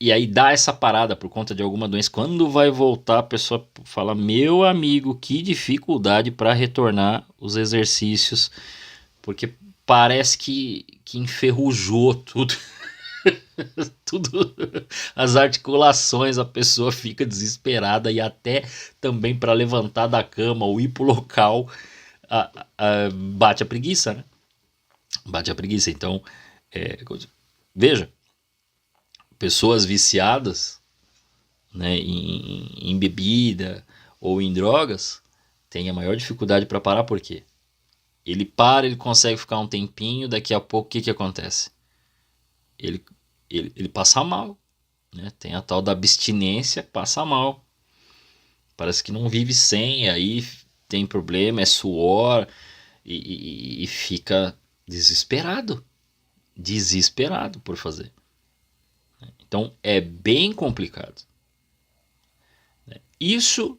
E aí dá essa parada por conta de alguma doença. Quando vai voltar, a pessoa fala, meu amigo, que dificuldade para retornar os exercícios, porque parece que enferrujou tudo. Tudo, as articulações, a pessoa fica desesperada e até também para levantar da cama ou ir pro local, bate a preguiça, né? Bate a preguiça. Então, veja, pessoas viciadas, né, em bebida ou em drogas têm a maior dificuldade para parar. Por quê? Ele para, ele consegue ficar um tempinho, daqui a pouco o que acontece? Ele passa mal, né? Tem a tal da abstinência, passa mal. Parece que não vive sem, aí tem problema, é suor e fica desesperado. Desesperado por fazer. Então é bem complicado. Isso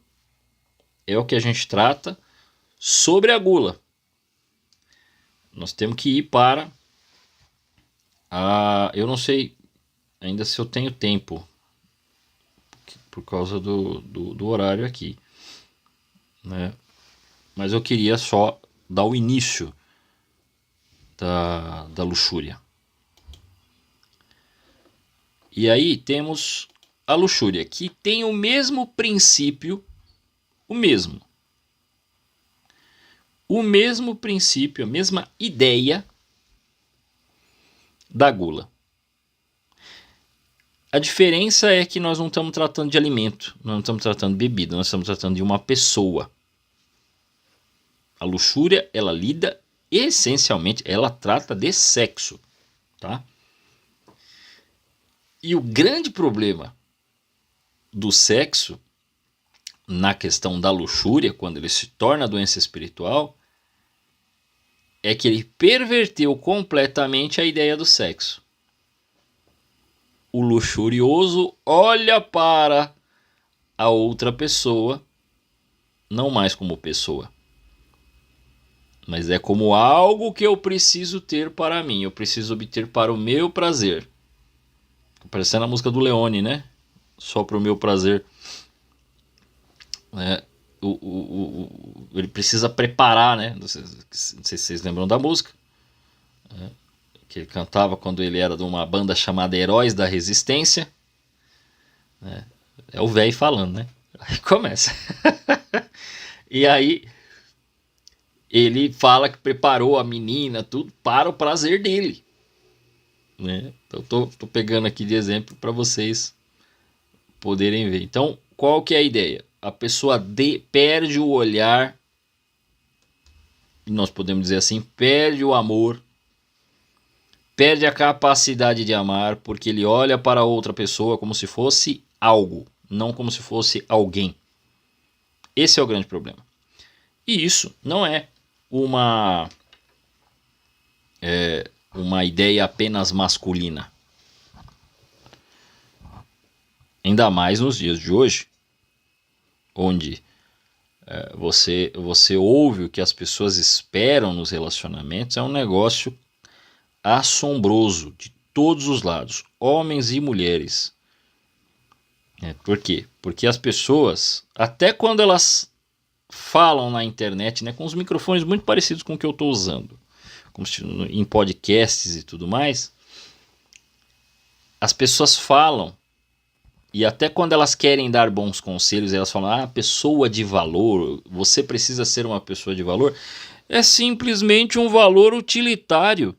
é o que a gente trata sobre a gula. Nós temos que ir para eu não sei ainda se eu tenho tempo por causa do horário aqui, né? Mas eu queria só dar o início da luxúria. E aí temos a luxúria, que tem o mesmo princípio, o mesmo princípio, a mesma ideia da gula. A diferença é que nós não estamos tratando de alimento, nós não estamos tratando de bebida, nós estamos tratando de uma pessoa. A luxúria, ela lida essencialmente, ela trata de sexo, tá? E o grande problema do sexo, na questão da luxúria, quando ele se torna doença espiritual, é que ele perverteu completamente a ideia do sexo. O luxurioso olha para a outra pessoa não mais como pessoa, mas é como algo que eu preciso ter para mim, eu preciso obter para o meu prazer. Parecendo a música do Leone, né? Só para o meu prazer. É, ele precisa preparar, né? Não sei se vocês lembram da música. Que ele cantava quando ele era de uma banda chamada Heróis da Resistência. É o velho falando, né? Aí começa. E aí ele fala que preparou a menina, tudo, para o prazer dele. Né? Então tô pegando aqui de exemplo para vocês poderem ver. Então, qual que é a ideia? A pessoa perde o olhar, nós podemos dizer assim, perde o amor, perde a capacidade de amar, porque ele olha para outra pessoa como se fosse algo, não como se fosse alguém. Esse é o grande problema. E isso não é uma ideia apenas masculina. Ainda mais nos dias de hoje, onde você ouve o que as pessoas esperam nos relacionamentos, é um negócio assombroso de todos os lados, homens e mulheres. Por quê? Porque as pessoas, até quando elas falam na internet, né, com os microfones muito parecidos com o que eu estou usando, como em podcasts e tudo mais, as pessoas falam, e até quando elas querem dar bons conselhos, elas falam, pessoa de valor, você precisa ser uma pessoa de valor, é simplesmente um valor utilitário.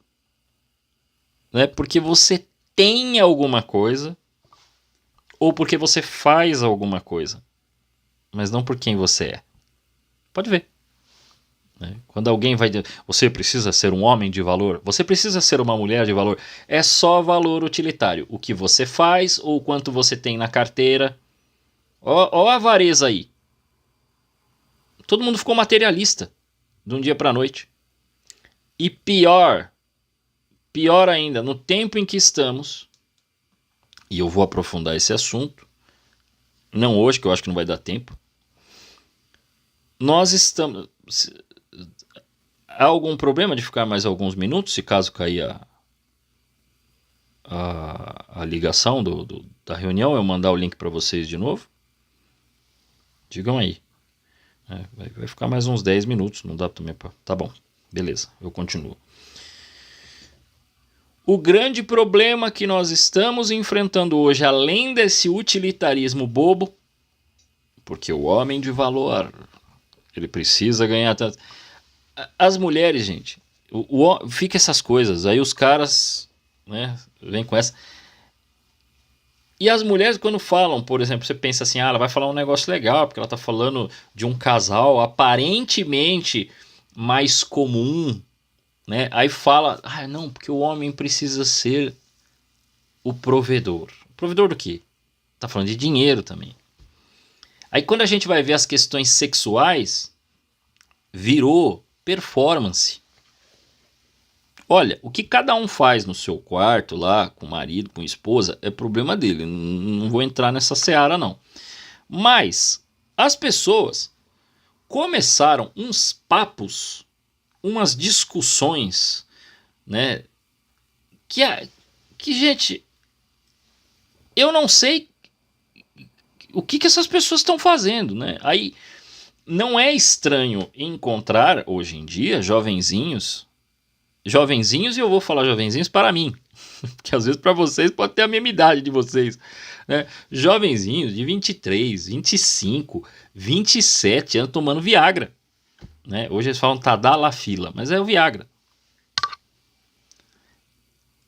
Né? Porque você tem alguma coisa, ou porque você faz alguma coisa, mas não por quem você é. Pode ver. Quando alguém vai dizer, você precisa ser um homem de valor, você precisa ser uma mulher de valor, é só valor utilitário. O que você faz ou quanto você tem na carteira. Ó a avareza aí. Todo mundo ficou materialista de um dia para a noite. E pior ainda, no tempo em que estamos, e eu vou aprofundar esse assunto, não hoje, que eu acho que não vai dar tempo, nós estamos... Há algum problema de ficar mais alguns minutos, se caso cair a ligação da reunião, eu mandar o link para vocês de novo? Digam aí. Vai ficar mais uns 10 minutos, não dá também para... Tá bom, beleza, eu continuo. O grande problema que nós estamos enfrentando hoje, além desse utilitarismo bobo, porque o homem de valor, ele precisa ganhar tanto... As mulheres, gente, fica essas coisas, aí os caras, né, vêm com essa. E as mulheres, quando falam, por exemplo, você pensa assim, ela vai falar um negócio legal, porque ela tá falando de um casal aparentemente mais comum, né? Aí fala, não, porque o homem precisa ser o provedor. Provedor do quê? Tá falando de dinheiro também. Aí quando a gente vai ver as questões sexuais, virou performance. Olha, o que cada um faz no seu quarto lá, com o marido, com a esposa, é problema dele. Não vou entrar nessa seara, não. Mas as pessoas começaram uns papos, umas discussões, né? Que gente, eu não sei o que essas pessoas estão fazendo, né? Aí não é estranho encontrar hoje em dia jovenzinhos, e eu vou falar jovenzinhos para mim, que às vezes para vocês pode ter a mesma idade de vocês, né? Jovenzinhos de 23, 25, 27 anos tomando Viagra, né? Hoje eles falam Tadalafila, mas é o Viagra.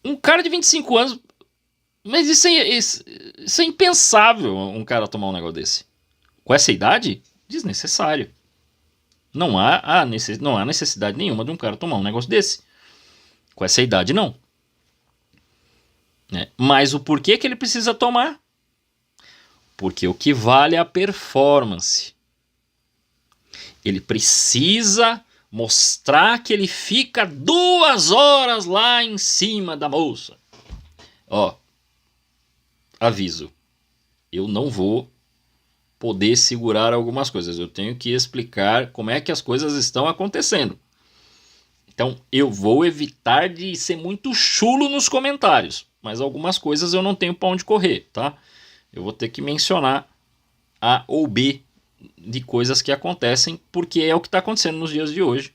Um cara de 25 anos, mas isso é impensável, um cara tomar um negócio desse. Com essa idade, desnecessário. Não há necessidade nenhuma de um cara tomar um negócio desse. Com essa idade, não. Né? Mas o porquê que ele precisa tomar? Porque o que vale é a performance. Ele precisa mostrar que ele fica 2 horas lá em cima da moça. Aviso. Eu não vou poder segurar algumas coisas. Eu tenho que explicar como é que as coisas estão acontecendo. Então eu vou evitar de ser muito chulo nos comentários, mas algumas coisas eu não tenho para onde correr, tá? Eu vou ter que mencionar A ou B de coisas que acontecem, porque é o que está acontecendo nos dias de hoje,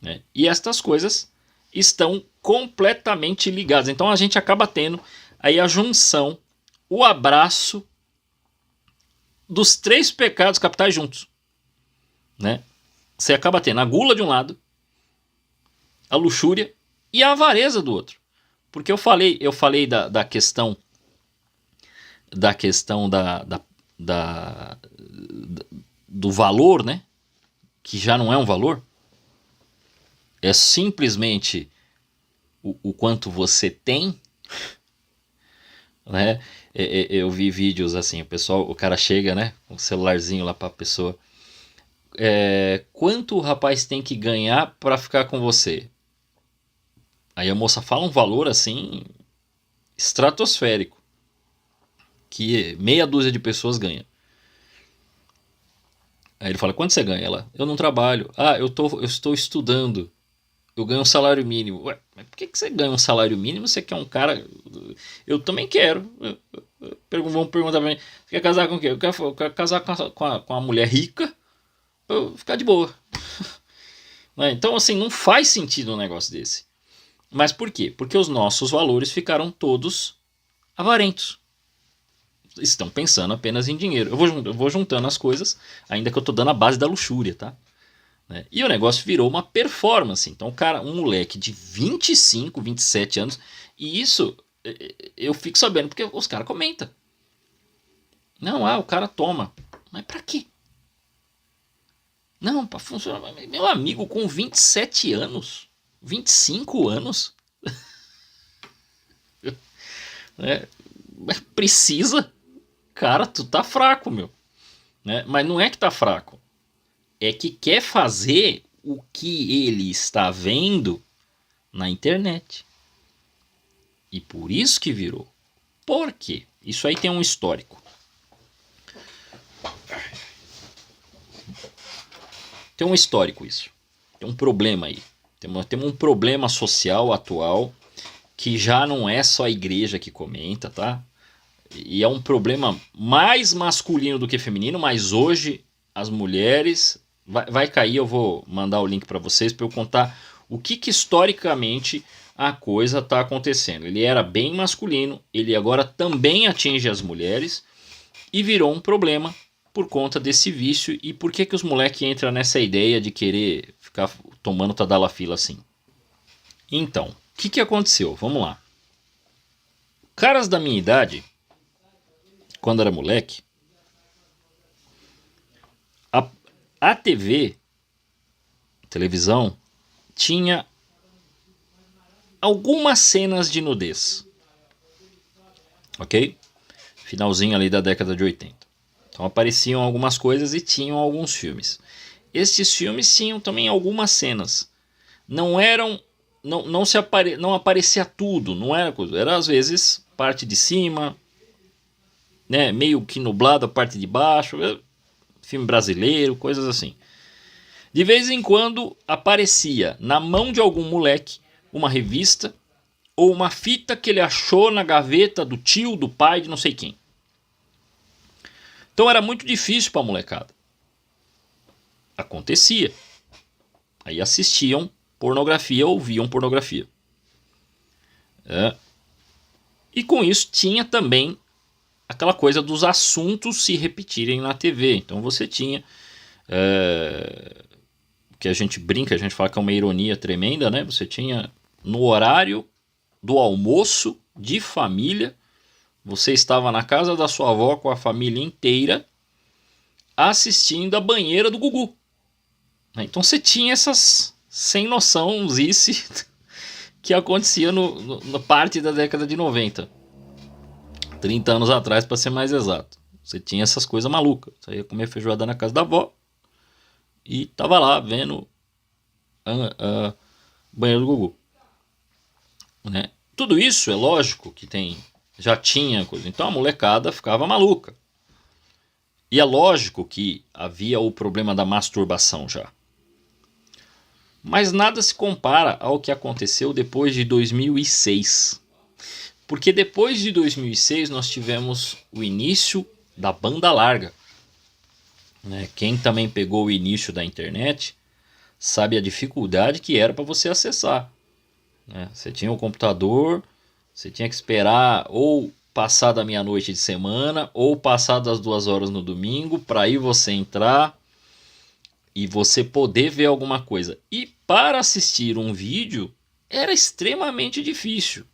né? E estas coisas estão completamente ligadas. Então a gente acaba tendo aí a junção, o abraço dos 3 pecados capitais juntos, né? Você acaba tendo a gula de um lado, a luxúria e a avareza do outro. Porque eu falei da questão do valor, né? Que já não é um valor. É simplesmente o quanto você tem, né? Eu vi vídeos assim, o cara chega, né? Com o celularzinho lá pra pessoa. Quanto o rapaz tem que ganhar para ficar com você? Aí a moça fala um valor assim estratosférico, que meia dúzia de pessoas ganha. Aí ele fala: quanto você ganha? Ela: eu não trabalho. Ah, eu estou estudando. Eu ganho um salário mínimo. Ué, mas por que você ganha um salário mínimo? Você quer um cara... Eu também quero. Vamos perguntar pra mim: você quer casar com o quê? Eu quero casar com uma mulher rica pra eu ficar de boa. Então assim, não faz sentido um negócio desse. Mas por quê? Porque os nossos valores ficaram todos avarentos. Estão pensando apenas em dinheiro. Eu vou juntando as coisas, ainda que eu estou dando a base da luxúria, tá? E o negócio virou uma performance. Então, um moleque de 25, 27 anos, e isso eu fico sabendo porque os caras comentam. Não, o cara toma. Mas pra quê? Não, pra funcionar. Meu amigo, com 27 anos, 25 anos, precisa? Cara, tu tá fraco, meu. Mas não é que tá fraco. É que quer fazer o que ele está vendo na internet. E por isso que virou. Por quê? Isso aí tem um histórico. Tem um histórico isso. Tem um problema aí. Tem um problema social atual que já não é só a igreja que comenta, tá? E é um problema mais masculino do que feminino, mas hoje as mulheres... Vai cair, eu vou mandar o link para vocês para eu contar o que historicamente a coisa está acontecendo. Ele era bem masculino, ele agora também atinge as mulheres e virou um problema por conta desse vício. E por que os moleques entram nessa ideia de querer ficar tomando tadalafila assim? Então, o que aconteceu? Vamos lá. Caras da minha idade, quando era moleque, a televisão, tinha algumas cenas de nudez. Ok? Finalzinho ali da década de 80. Então apareciam algumas coisas e tinham alguns filmes. Estes filmes tinham também algumas cenas. Não eram... Não aparecia tudo. Não era às vezes parte de cima, né, meio que nublado a parte de baixo. Filme brasileiro, coisas assim. De vez em quando aparecia na mão de algum moleque uma revista ou uma fita que ele achou na gaveta do tio, do pai, de não sei quem. Então era muito difícil para a molecada. Acontecia. Aí assistiam pornografia, ouviam pornografia. E com isso tinha também aquela coisa dos assuntos se repetirem na TV. Então você tinha... que a gente brinca, a gente fala que é uma ironia tremenda, né? Você tinha no horário do almoço de família, você estava na casa da sua avó com a família inteira assistindo a banheira do Gugu. Então você tinha essas sem noçãozice que acontecia na parte da década de 90. 30 anos atrás, para ser mais exato. Você tinha essas coisas malucas. Você ia comer feijoada na casa da avó e tava lá vendo a banheiro do Gugu. Né? Tudo isso é lógico que já tinha coisa. Então a molecada ficava maluca. E é lógico que havia o problema da masturbação já. Mas nada se compara ao que aconteceu depois de 2006. Porque depois de 2006 nós tivemos o início da banda larga. Quem também pegou o início da internet sabe a dificuldade que era para você acessar. Você tinha um computador, você tinha que esperar ou passar da meia-noite de semana ou passar das 2 horas no domingo para aí você entrar e você poder ver alguma coisa. E para assistir um vídeo era extremamente difícil.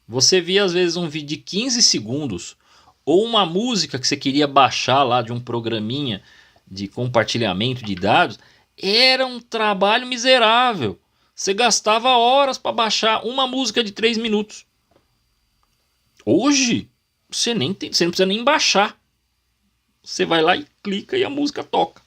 Você via às vezes um vídeo de 15 segundos ou uma música que você queria baixar lá de um programinha de compartilhamento de dados, era um trabalho miserável. Você gastava horas para baixar uma música de 3 minutos. Hoje, você não precisa nem baixar. Você vai lá e clica e a música toca.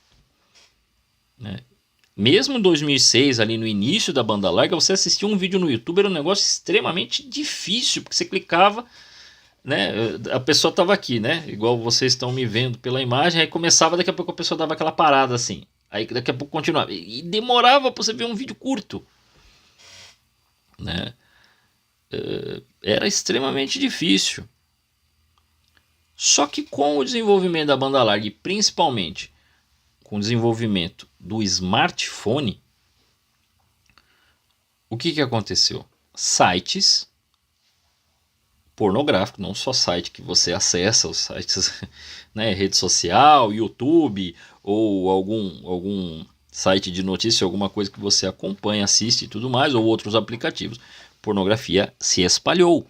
Mesmo em 2006, ali no início da banda larga, você assistia um vídeo no YouTube, era um negócio extremamente difícil, porque você clicava, a pessoa estava aqui, igual vocês estão me vendo pela imagem, aí começava, daqui a pouco a pessoa dava aquela parada assim, aí daqui a pouco continuava, e demorava para você ver um vídeo curto. Era extremamente difícil. Só que com o desenvolvimento da banda larga, e principalmente com o desenvolvimento do smartphone, o que aconteceu? Sites pornográficos, não só site que você acessa, os sites, rede social, YouTube, ou algum site de notícia, alguma coisa que você acompanha, assiste e tudo mais, ou outros aplicativos. Pornografia se espalhou.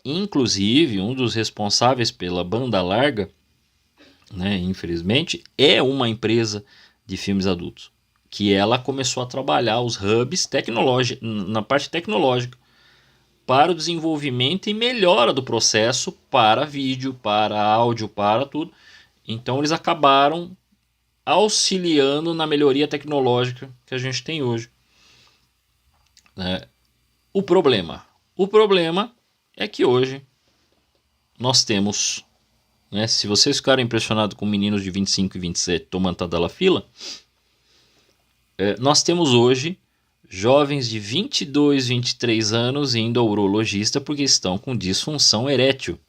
Inclusive, um dos responsáveis pela banda larga, infelizmente, é uma empresa de filmes adultos, que ela começou a trabalhar os hubs na parte tecnológica para o desenvolvimento e melhora do processo para vídeo, para áudio, para tudo. Então eles acabaram auxiliando na melhoria tecnológica que a gente tem hoje. O problema é que hoje nós temos, se vocês ficarem impressionados com meninos de 25 e 27 tomando Tadalafila, nós temos hoje jovens de 22, 23 anos indo ao urologista porque estão com disfunção erétil.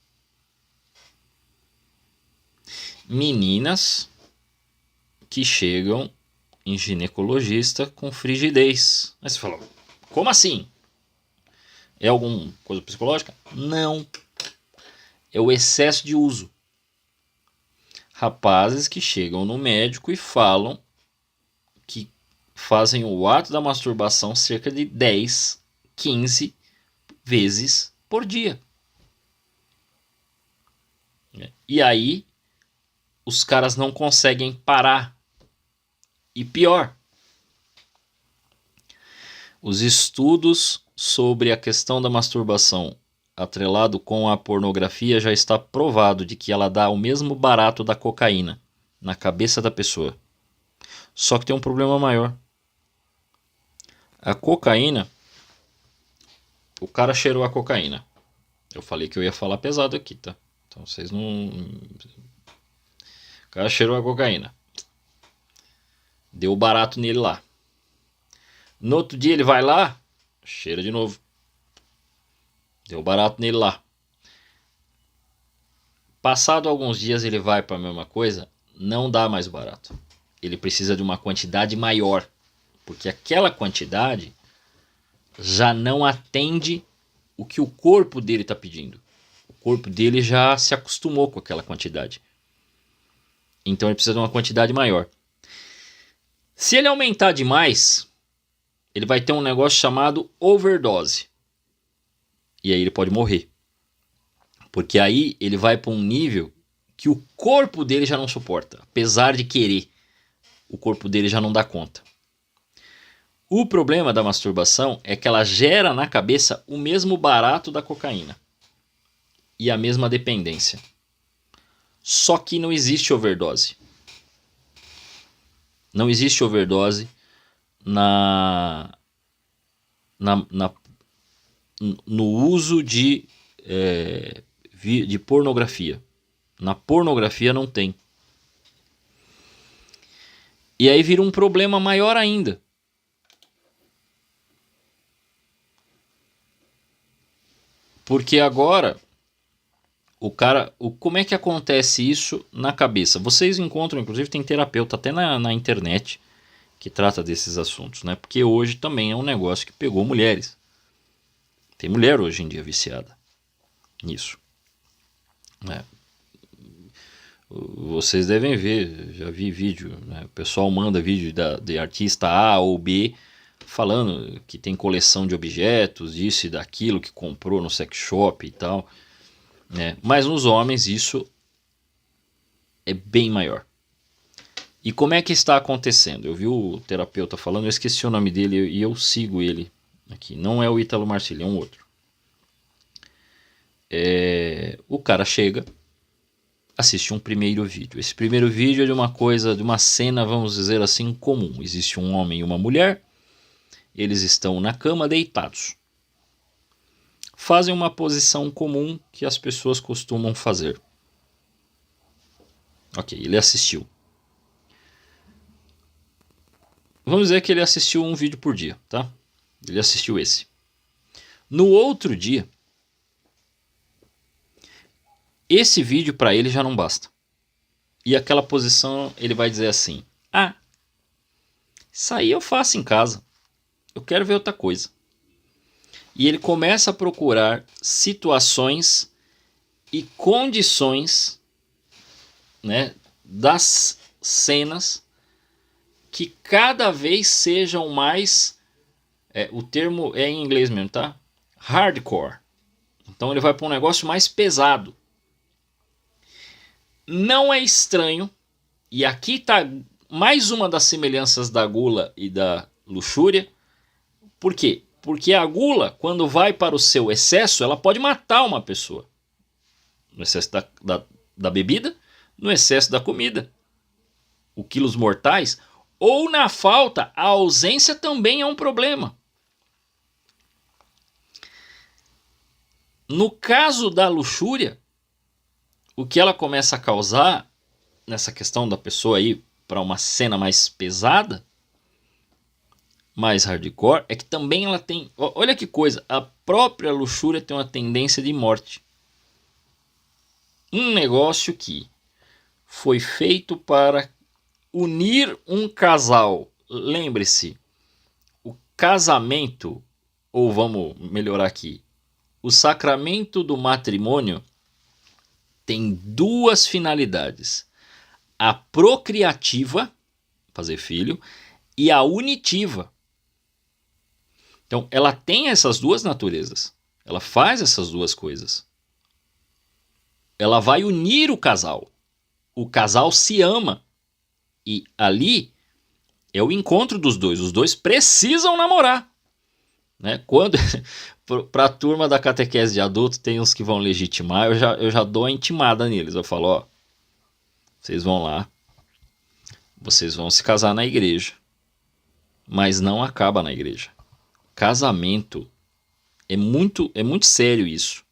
Meninas que chegam em ginecologista com frigidez. Aí você fala, como assim? É alguma coisa psicológica? Não. É o excesso de uso. Rapazes que chegam no médico e falam que fazem o ato da masturbação cerca de 10, 15 vezes por dia. E aí, os caras não conseguem parar. E pior, os estudos sobre a questão da masturbação atrelado com a pornografia já está provado de que ela dá o mesmo barato da cocaína na cabeça da pessoa. Só que tem um problema maior. A cocaína, o cara cheirou a cocaína. Eu falei que eu ia falar pesado aqui, tá? Então vocês não... O cara cheirou a cocaína. Deu barato nele lá. No outro dia ele vai lá, cheira de novo. Deu barato nele lá. Passado alguns dias ele vai para a mesma coisa, não dá mais barato. Ele precisa de uma quantidade maior, porque aquela quantidade já não atende o que o corpo dele está pedindo. O corpo dele já se acostumou com aquela quantidade. Então ele precisa de uma quantidade maior. Se ele aumentar demais, ele vai ter um negócio chamado overdose. E aí ele pode morrer. Porque aí ele vai para um nível que o corpo dele já não suporta. Apesar de querer, o corpo dele já não dá conta. O problema da masturbação é que ela gera na cabeça o mesmo barato da cocaína. E a mesma dependência. Só que não existe overdose. Não existe overdose no uso de pornografia. Na pornografia não tem. E aí vira um problema maior ainda. Porque agora, como é que acontece isso na cabeça? Vocês encontram, inclusive tem terapeuta até na internet que trata desses assuntos, né? Porque hoje também é um negócio que pegou mulheres. Tem mulher hoje em dia viciada nisso. Vocês devem ver, já vi vídeo, né? O pessoal manda vídeo de artista A ou B falando que tem coleção de objetos, disso e daquilo, que comprou no sex shop e tal, né? Mas nos homens isso é bem maior. E como é que está acontecendo? Eu vi o terapeuta falando, eu esqueci o nome dele e eu sigo ele aqui. Não é o Ítalo Marcílio, é um outro. O cara chega, assiste um primeiro vídeo. Esse primeiro vídeo é de uma cena, vamos dizer assim, comum. Existe um homem e uma mulher, eles estão na cama deitados. Fazem uma posição comum que as pessoas costumam fazer. Ok, ele assistiu. Vamos dizer que ele assistiu um vídeo por dia, tá? Ele assistiu esse. No outro dia, esse vídeo para ele já não basta. E aquela posição ele vai dizer assim: ah, isso aí eu faço em casa. Eu quero ver outra coisa. E ele começa a procurar situações e condições, né, das cenas que cada vez sejam mais, o termo é em inglês mesmo, tá? Hardcore. Então ele vai para um negócio mais pesado. Não é estranho, e aqui está mais uma das semelhanças da gula e da luxúria. Por quê? Porque a gula, quando vai para o seu excesso, ela pode matar uma pessoa. No excesso da bebida, no excesso da comida. O quilos mortais. Ou na falta, a ausência também é um problema. No caso da luxúria, o que ela começa a causar, nessa questão da pessoa ir para uma cena mais pesada, mais hardcore, é que também ela tem... Olha que coisa, a própria luxúria tem uma tendência de morte. Um negócio que foi feito para unir um casal. Lembre-se, o casamento, ou vamos melhorar aqui, o sacramento do matrimônio tem duas finalidades: a procriativa, fazer filho, e a unitiva. Então, ela tem essas duas naturezas. Ela faz essas duas coisas. Ela vai unir o casal. O casal se ama. E ali é o encontro dos dois. Os dois precisam namorar. Né? Quando para a turma da catequese de adulto, tem uns que vão legitimar, eu já dou a intimada neles. Eu falo, ó, vocês vão lá, vocês vão se casar na igreja, mas não acaba na igreja. Casamento é muito sério isso.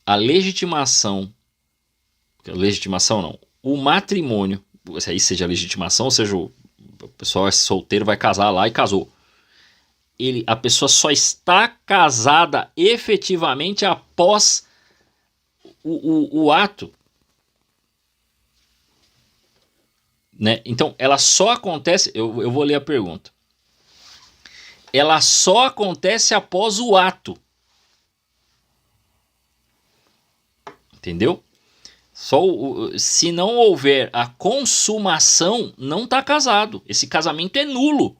A legitimação não, o matrimônio, aí seja a legitimação, ou seja, o pessoal é solteiro, vai casar lá e casou. A pessoa só está casada efetivamente após o ato. Né? Então, ela só acontece... Eu vou ler a pergunta. Ela só acontece após o ato. Entendeu? Se não houver a consumação, não está casado. Esse casamento é nulo.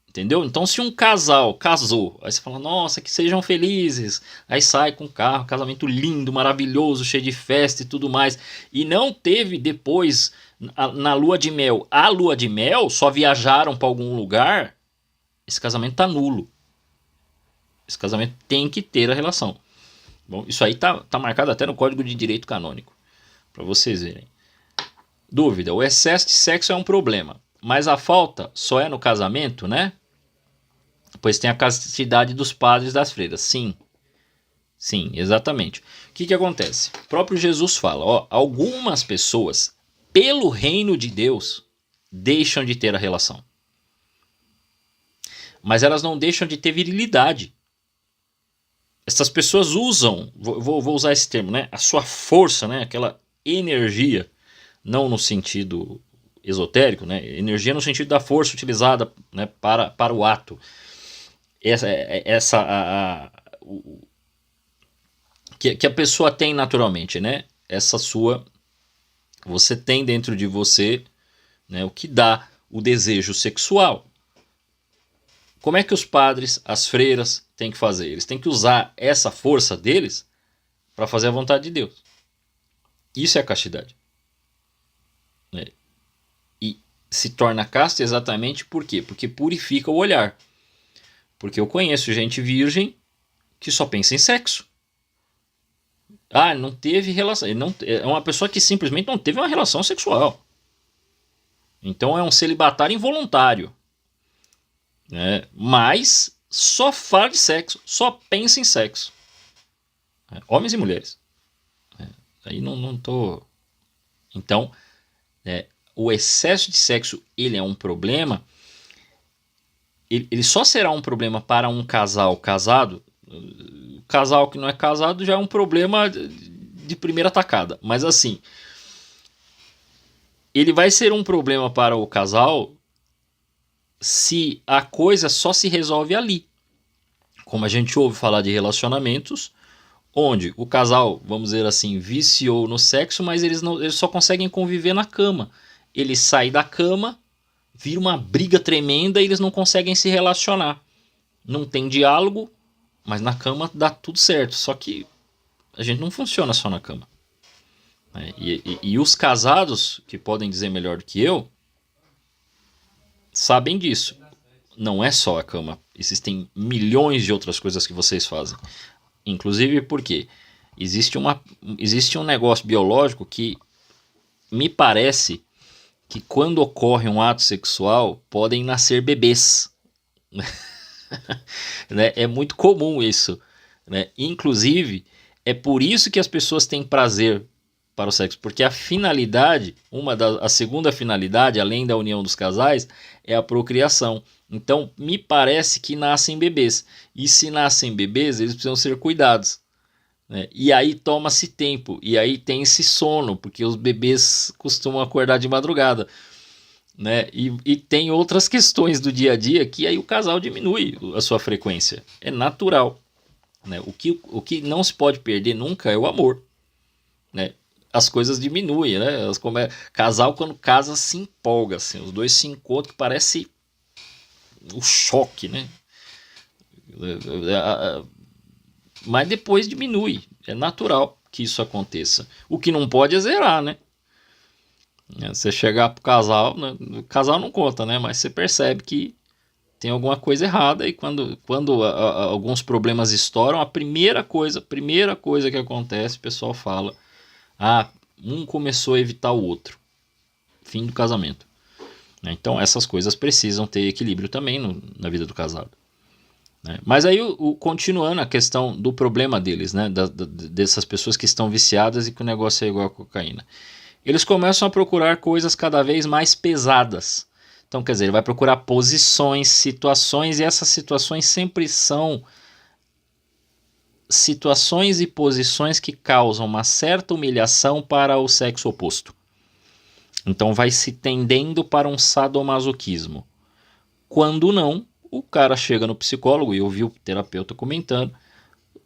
Entendeu? Então, se um casal casou, aí você fala, nossa, que sejam felizes. Aí sai com o carro, casamento lindo, maravilhoso, cheio de festa e tudo mais. E não teve depois, na lua de mel, a lua de mel, só viajaram para algum lugar. Esse casamento tá nulo. Esse casamento tem que ter a relação. Bom, isso aí tá marcado até no Código de Direito Canônico, para vocês verem. Dúvida: o excesso de sexo é um problema, mas a falta só é no casamento, né? Pois tem a castidade dos padres e das freiras. Sim, exatamente. O que acontece? O próprio Jesus fala, ó, algumas pessoas, pelo reino de Deus, deixam de ter a relação. Mas elas não deixam de ter virilidade. Essas pessoas usam, vou usar esse termo, né? A sua força, né? Aquela energia, não no sentido esotérico, né? Energia no sentido da força utilizada, né? para o ato. Que a pessoa tem naturalmente, né? Você tem dentro de você, né? O que dá o desejo sexual. Como é que os padres, as freiras têm que fazer? Eles têm que usar essa força deles para fazer a vontade de Deus. Isso é a castidade. Né? E se torna casta exatamente por quê? Porque purifica o olhar. Porque eu conheço gente virgem que só pensa em sexo. Ah, não teve relação. É uma pessoa que simplesmente não teve uma relação sexual. Então é um celibatário involuntário. Né? Mas só fala de sexo, só pensa em sexo. Homens e mulheres. Aí não tô. Então, o excesso de sexo, ele é um problema. Ele só será um problema para um casal casado. O casal que não é casado já é um problema de primeira tacada. Mas assim, ele vai ser um problema para o casal se a coisa só se resolve ali. Como a gente ouve falar de relacionamentos onde o casal, vamos dizer assim, viciou no sexo, mas eles só conseguem conviver na cama. Eles saem da cama, vira uma briga tremenda e eles não conseguem se relacionar. Não tem diálogo, mas na cama dá tudo certo. Só que a gente não funciona só na cama. E os casados, que podem dizer melhor do que eu, sabem disso. Não é só a cama. Existem milhões de outras coisas que vocês fazem. Inclusive porque existe um negócio biológico que me parece que quando ocorre um ato sexual podem nascer bebês. Né? É muito comum isso. Né? Inclusive, é por isso que as pessoas têm prazer para o sexo, porque a finalidade, a segunda finalidade, além da união dos casais, é a procriação. Então, me parece que nascem bebês. E se nascem bebês, eles precisam ser cuidados. Né? E aí toma-se tempo. E aí tem esse sono, porque os bebês costumam acordar de madrugada. Né? E tem outras questões do dia a dia que aí o casal diminui a sua frequência. É natural. Né? O que não se pode perder nunca é o amor. Né? As coisas diminuem, né? Casal, quando casa, se empolga, assim, os dois se encontram, que parece o choque, né? Mas depois diminui, é natural que isso aconteça. O que não pode é zerar, né? Você chegar pro casal, né? O casal não conta, né? Mas você percebe que tem alguma coisa errada e quando alguns problemas estouram, a primeira coisa que acontece, o pessoal fala: um começou a evitar o outro. Fim do casamento. Então essas coisas precisam ter equilíbrio também na vida do casado. Mas aí, continuando a questão do problema deles, né? Dessas pessoas que estão viciadas e que o negócio é igual a cocaína. Eles começam a procurar coisas cada vez mais pesadas. Então, quer dizer, ele vai procurar posições, situações, e essas situações sempre são situações e posições que causam uma certa humilhação para o sexo oposto. Então vai se tendendo para um sadomasoquismo. Quando não, o cara chega no psicólogo, e eu vi o terapeuta comentando,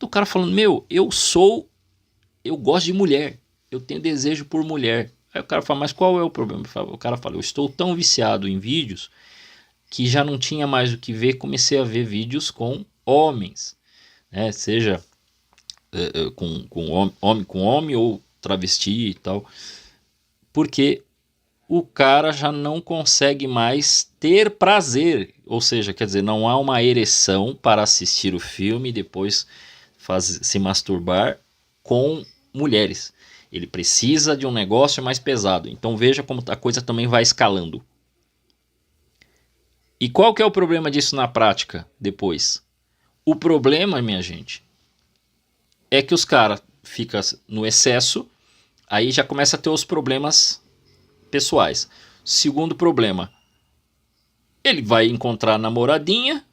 o cara falando: eu gosto de mulher, eu tenho desejo por mulher. Aí o cara fala: mas qual é o problema? O cara fala: eu estou tão viciado em vídeos que já não tinha mais o que ver, comecei a ver vídeos com homens, né? Seja com homem ou travesti e tal, porque o cara já não consegue mais ter prazer, ou seja, quer dizer, não há uma ereção para assistir o filme e depois se masturbar com mulheres. Ele precisa de um negócio mais pesado. Então veja como a coisa também vai escalando. E qual que é o problema disso na prática depois? O problema, minha gente, é que os caras ficam no excesso, aí já começa a ter os problemas pessoais. Segundo problema, ele vai encontrar a namoradinha,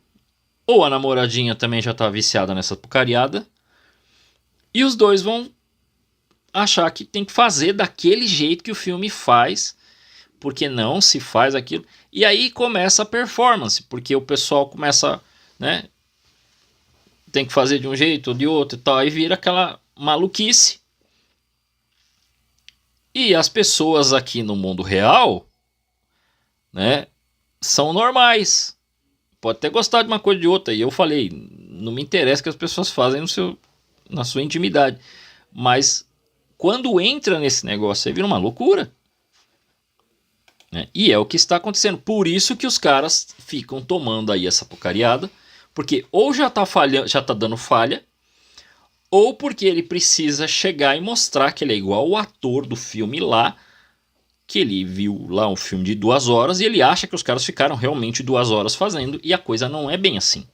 ou a namoradinha também já tá viciada nessa porcariada, e os dois vão achar que tem que fazer daquele jeito que o filme faz, porque não se faz aquilo. E aí começa a performance, porque o pessoal começa, né, tem que fazer de um jeito ou de outro e tal, aí vira aquela maluquice. E as pessoas aqui no mundo real, né, são normais. Pode até gostar de uma coisa ou de outra, e eu falei, não me interessa o que as pessoas fazem na sua intimidade, mas quando entra nesse negócio aí vira uma loucura, né? E é o que está acontecendo. Por isso que os caras ficam tomando aí essa porcariada, porque ou já tá falhando, já tá dando falha, ou porque ele precisa chegar e mostrar que ele é igual o ator do filme lá, que ele viu lá um filme de 2 horas e ele acha que os caras ficaram realmente 2 horas fazendo, e a coisa não é bem assim.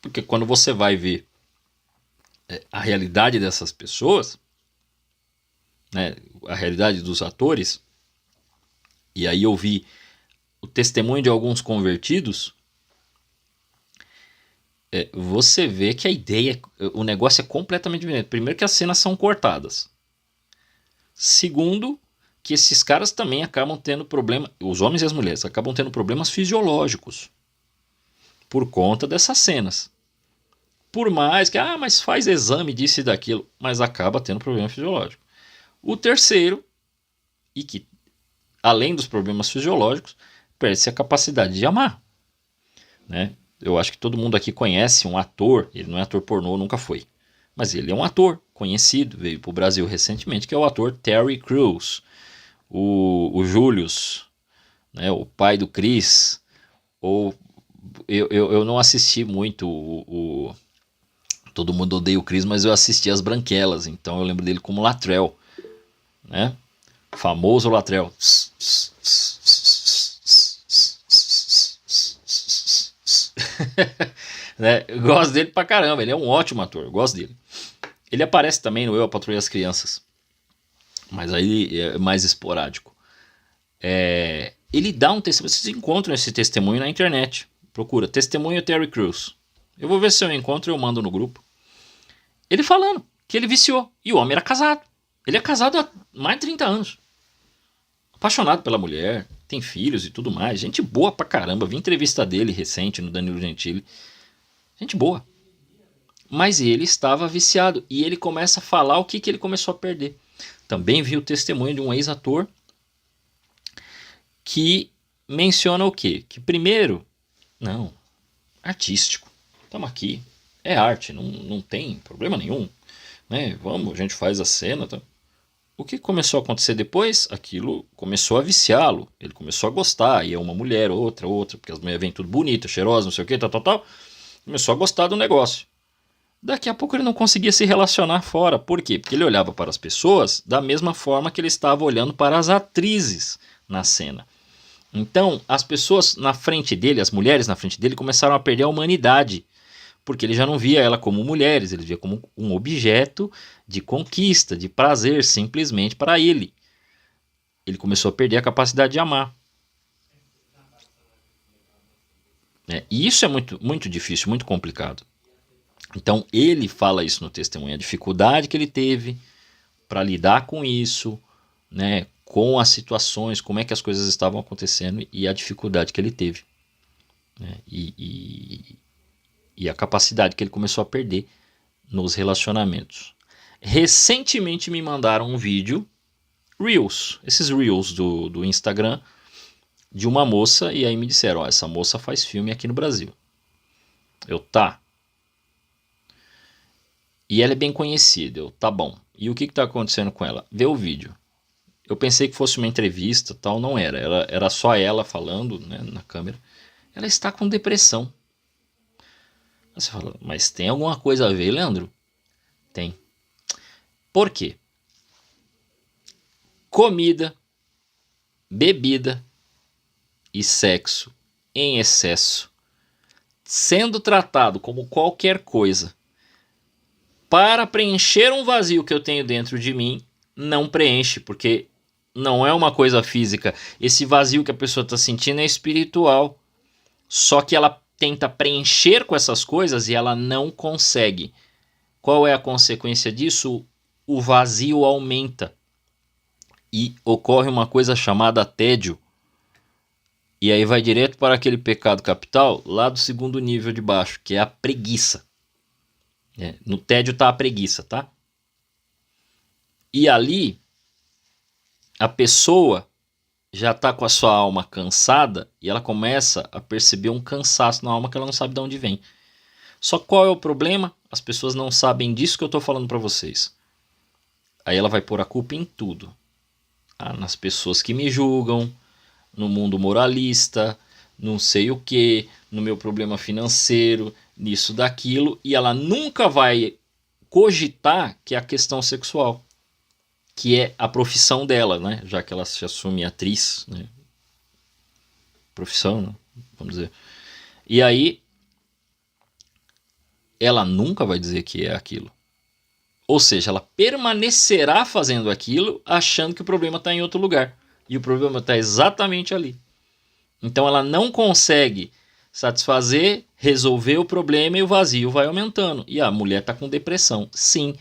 Porque quando você vai ver a realidade dessas pessoas, né, a realidade dos atores, e aí eu vi o testemunho de alguns convertidos, você vê que a ideia, o negócio é completamente diferente. Primeiro que as cenas são cortadas. Segundo, que esses caras também acabam tendo problema, os homens e as mulheres acabam tendo problemas fisiológicos por conta dessas cenas. Por mais que, mas faz exame disso e daquilo, mas acaba tendo problema fisiológico. O terceiro, e que além dos problemas fisiológicos, perde-se a capacidade de amar, né? Eu acho que todo mundo aqui conhece um ator, ele não é ator pornô, nunca foi, mas ele é um ator conhecido, veio para o Brasil recentemente, que é o ator Terry Crews, o Julius, né, o pai do Chris, ou eu não assisti muito Todo Mundo Odeia o Chris, mas eu assisti as Branquelas, então eu lembro dele como Latrell, né? Famoso Latrell. Né? Eu gosto dele pra caramba, ele é um ótimo ator, eu gosto dele. Ele aparece também no Eu, a Patroa e as Crianças, mas aí é mais esporádico. Ele dá um testemunho, vocês encontram esse testemunho na internet, procura testemunho Terry Crews. Eu vou ver se eu encontro e eu mando no grupo. Ele falando que ele viciou, e o homem era casado. Ele é casado há mais de 30 anos. Apaixonado pela mulher, tem filhos e tudo mais. Gente boa pra caramba. Vi entrevista dele recente no Danilo Gentili. Gente boa. Mas ele estava viciado. E ele começa a falar o que ele começou a perder. Também vi o testemunho de um ex-ator que menciona o quê? Que primeiro, não, artístico. Estamos aqui. É arte, não tem problema nenhum. Né? Vamos, a gente faz a cena. Tá? O que começou a acontecer depois? Aquilo começou a viciá-lo. Ele começou a gostar. E é uma mulher, outra, porque as mulheres vêm tudo bonita, cheirosa, não sei o que, tal. Começou a gostar do negócio. Daqui a pouco ele não conseguia se relacionar fora. Por quê? Porque ele olhava para as pessoas da mesma forma que ele estava olhando para as atrizes na cena. Então, as pessoas na frente dele, as mulheres na frente dele, começaram a perder a humanidade. Porque ele já não via ela como mulheres, ele via como um objeto de conquista, de prazer, simplesmente para ele. Ele começou a perder a capacidade de amar. E isso é muito, muito difícil, muito complicado. Então ele fala isso no testemunho, a dificuldade que ele teve para lidar com isso, né, com as situações, como é que as coisas estavam acontecendo e a dificuldade que ele teve. Né, e a capacidade que ele começou a perder nos relacionamentos. Recentemente me mandaram um vídeo, Reels, esses Reels do Instagram, de uma moça, e aí me disseram, essa moça faz filme aqui no Brasil. Tá. E ela é bem conhecida, tá bom. E o que está acontecendo com ela? Vê o vídeo. Eu pensei que fosse uma entrevista, tal, não era. Era só ela falando, né, na câmera. Ela está com depressão. Você fala, mas tem alguma coisa a ver, Leandro? Tem. Por quê? Comida, bebida e sexo em excesso, sendo tratado como qualquer coisa para preencher um vazio que eu tenho dentro de mim, não preenche, porque não é uma coisa física. Esse vazio que a pessoa está sentindo é espiritual. Só que ela tenta preencher com essas coisas e ela não consegue. Qual é a consequência disso? O vazio aumenta. E ocorre uma coisa chamada tédio. E aí vai direto para aquele pecado capital lá do segundo nível de baixo, que é a preguiça. No tédio está a preguiça, tá? E ali, a pessoa já está com a sua alma cansada e ela começa a perceber um cansaço na alma que ela não sabe de onde vem. Só qual é o problema? As pessoas não sabem disso que eu estou falando para vocês. Aí ela vai pôr a culpa em tudo. Nas pessoas que me julgam, no mundo moralista, não sei o que, no meu problema financeiro, nisso, daquilo. E ela nunca vai cogitar que é a questão sexual, que é a profissão dela, né? Já que ela se assume atriz, né? Profissão, né? Vamos dizer. E aí, ela nunca vai dizer que é aquilo. Ou seja, ela permanecerá fazendo aquilo, achando que o problema está em outro lugar. E o problema está exatamente ali. Então ela não consegue satisfazer, resolver o problema e o vazio vai aumentando. E a mulher está com depressão. Sim,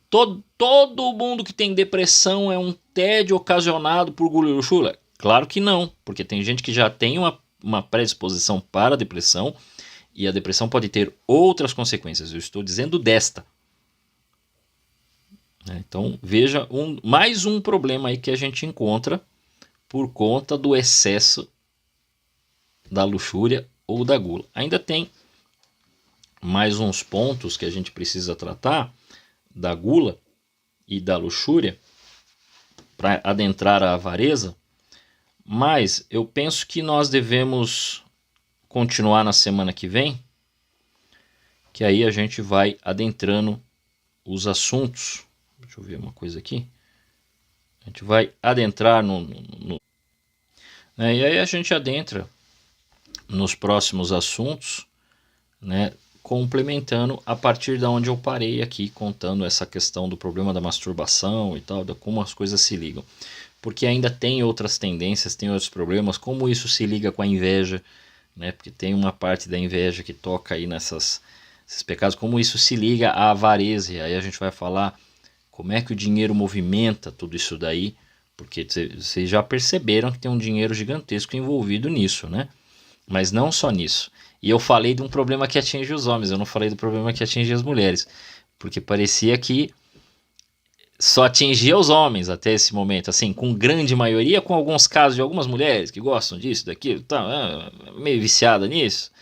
todo mundo que tem depressão é um tédio ocasionado por guluchula? Claro que não, porque tem gente que já tem uma predisposição para a depressão e a depressão pode ter outras consequências. Eu estou dizendo desta. Então veja mais um problema aí que a gente encontra por conta do excesso da luxúria ou da gula. Ainda tem mais uns pontos que a gente precisa tratar da gula e da luxúria para adentrar a avareza, mas eu penso que nós devemos continuar na semana que vem, que aí a gente vai adentrando os assuntos. Deixa eu ver uma coisa aqui. A gente vai adentrar e aí a gente adentra nos próximos assuntos, né, complementando a partir da onde eu parei aqui, contando essa questão do problema da masturbação e tal, de como as coisas se ligam. Porque ainda tem outras tendências, tem outros problemas, como isso se liga com a inveja, né, porque tem uma parte da inveja que toca aí nesses pecados, como isso se liga à avareza. E aí a gente vai falar como é que o dinheiro movimenta tudo isso daí, porque vocês já perceberam que tem um dinheiro gigantesco envolvido nisso, né? Mas não só nisso. E eu falei de um problema que atinge os homens, eu não falei do problema que atinge as mulheres, porque parecia que só atingia os homens até esse momento, assim, com grande maioria, com alguns casos de algumas mulheres que gostam disso, daquilo, tá, meio viciada nisso,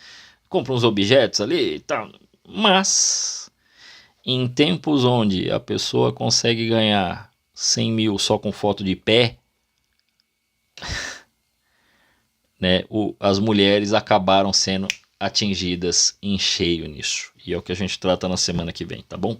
compram uns objetos ali e tal, mas em tempos onde a pessoa consegue ganhar 100 mil só com foto de pé, né, as mulheres acabaram sendo atingidas em cheio nisso. E é o que a gente trata na semana que vem, tá bom?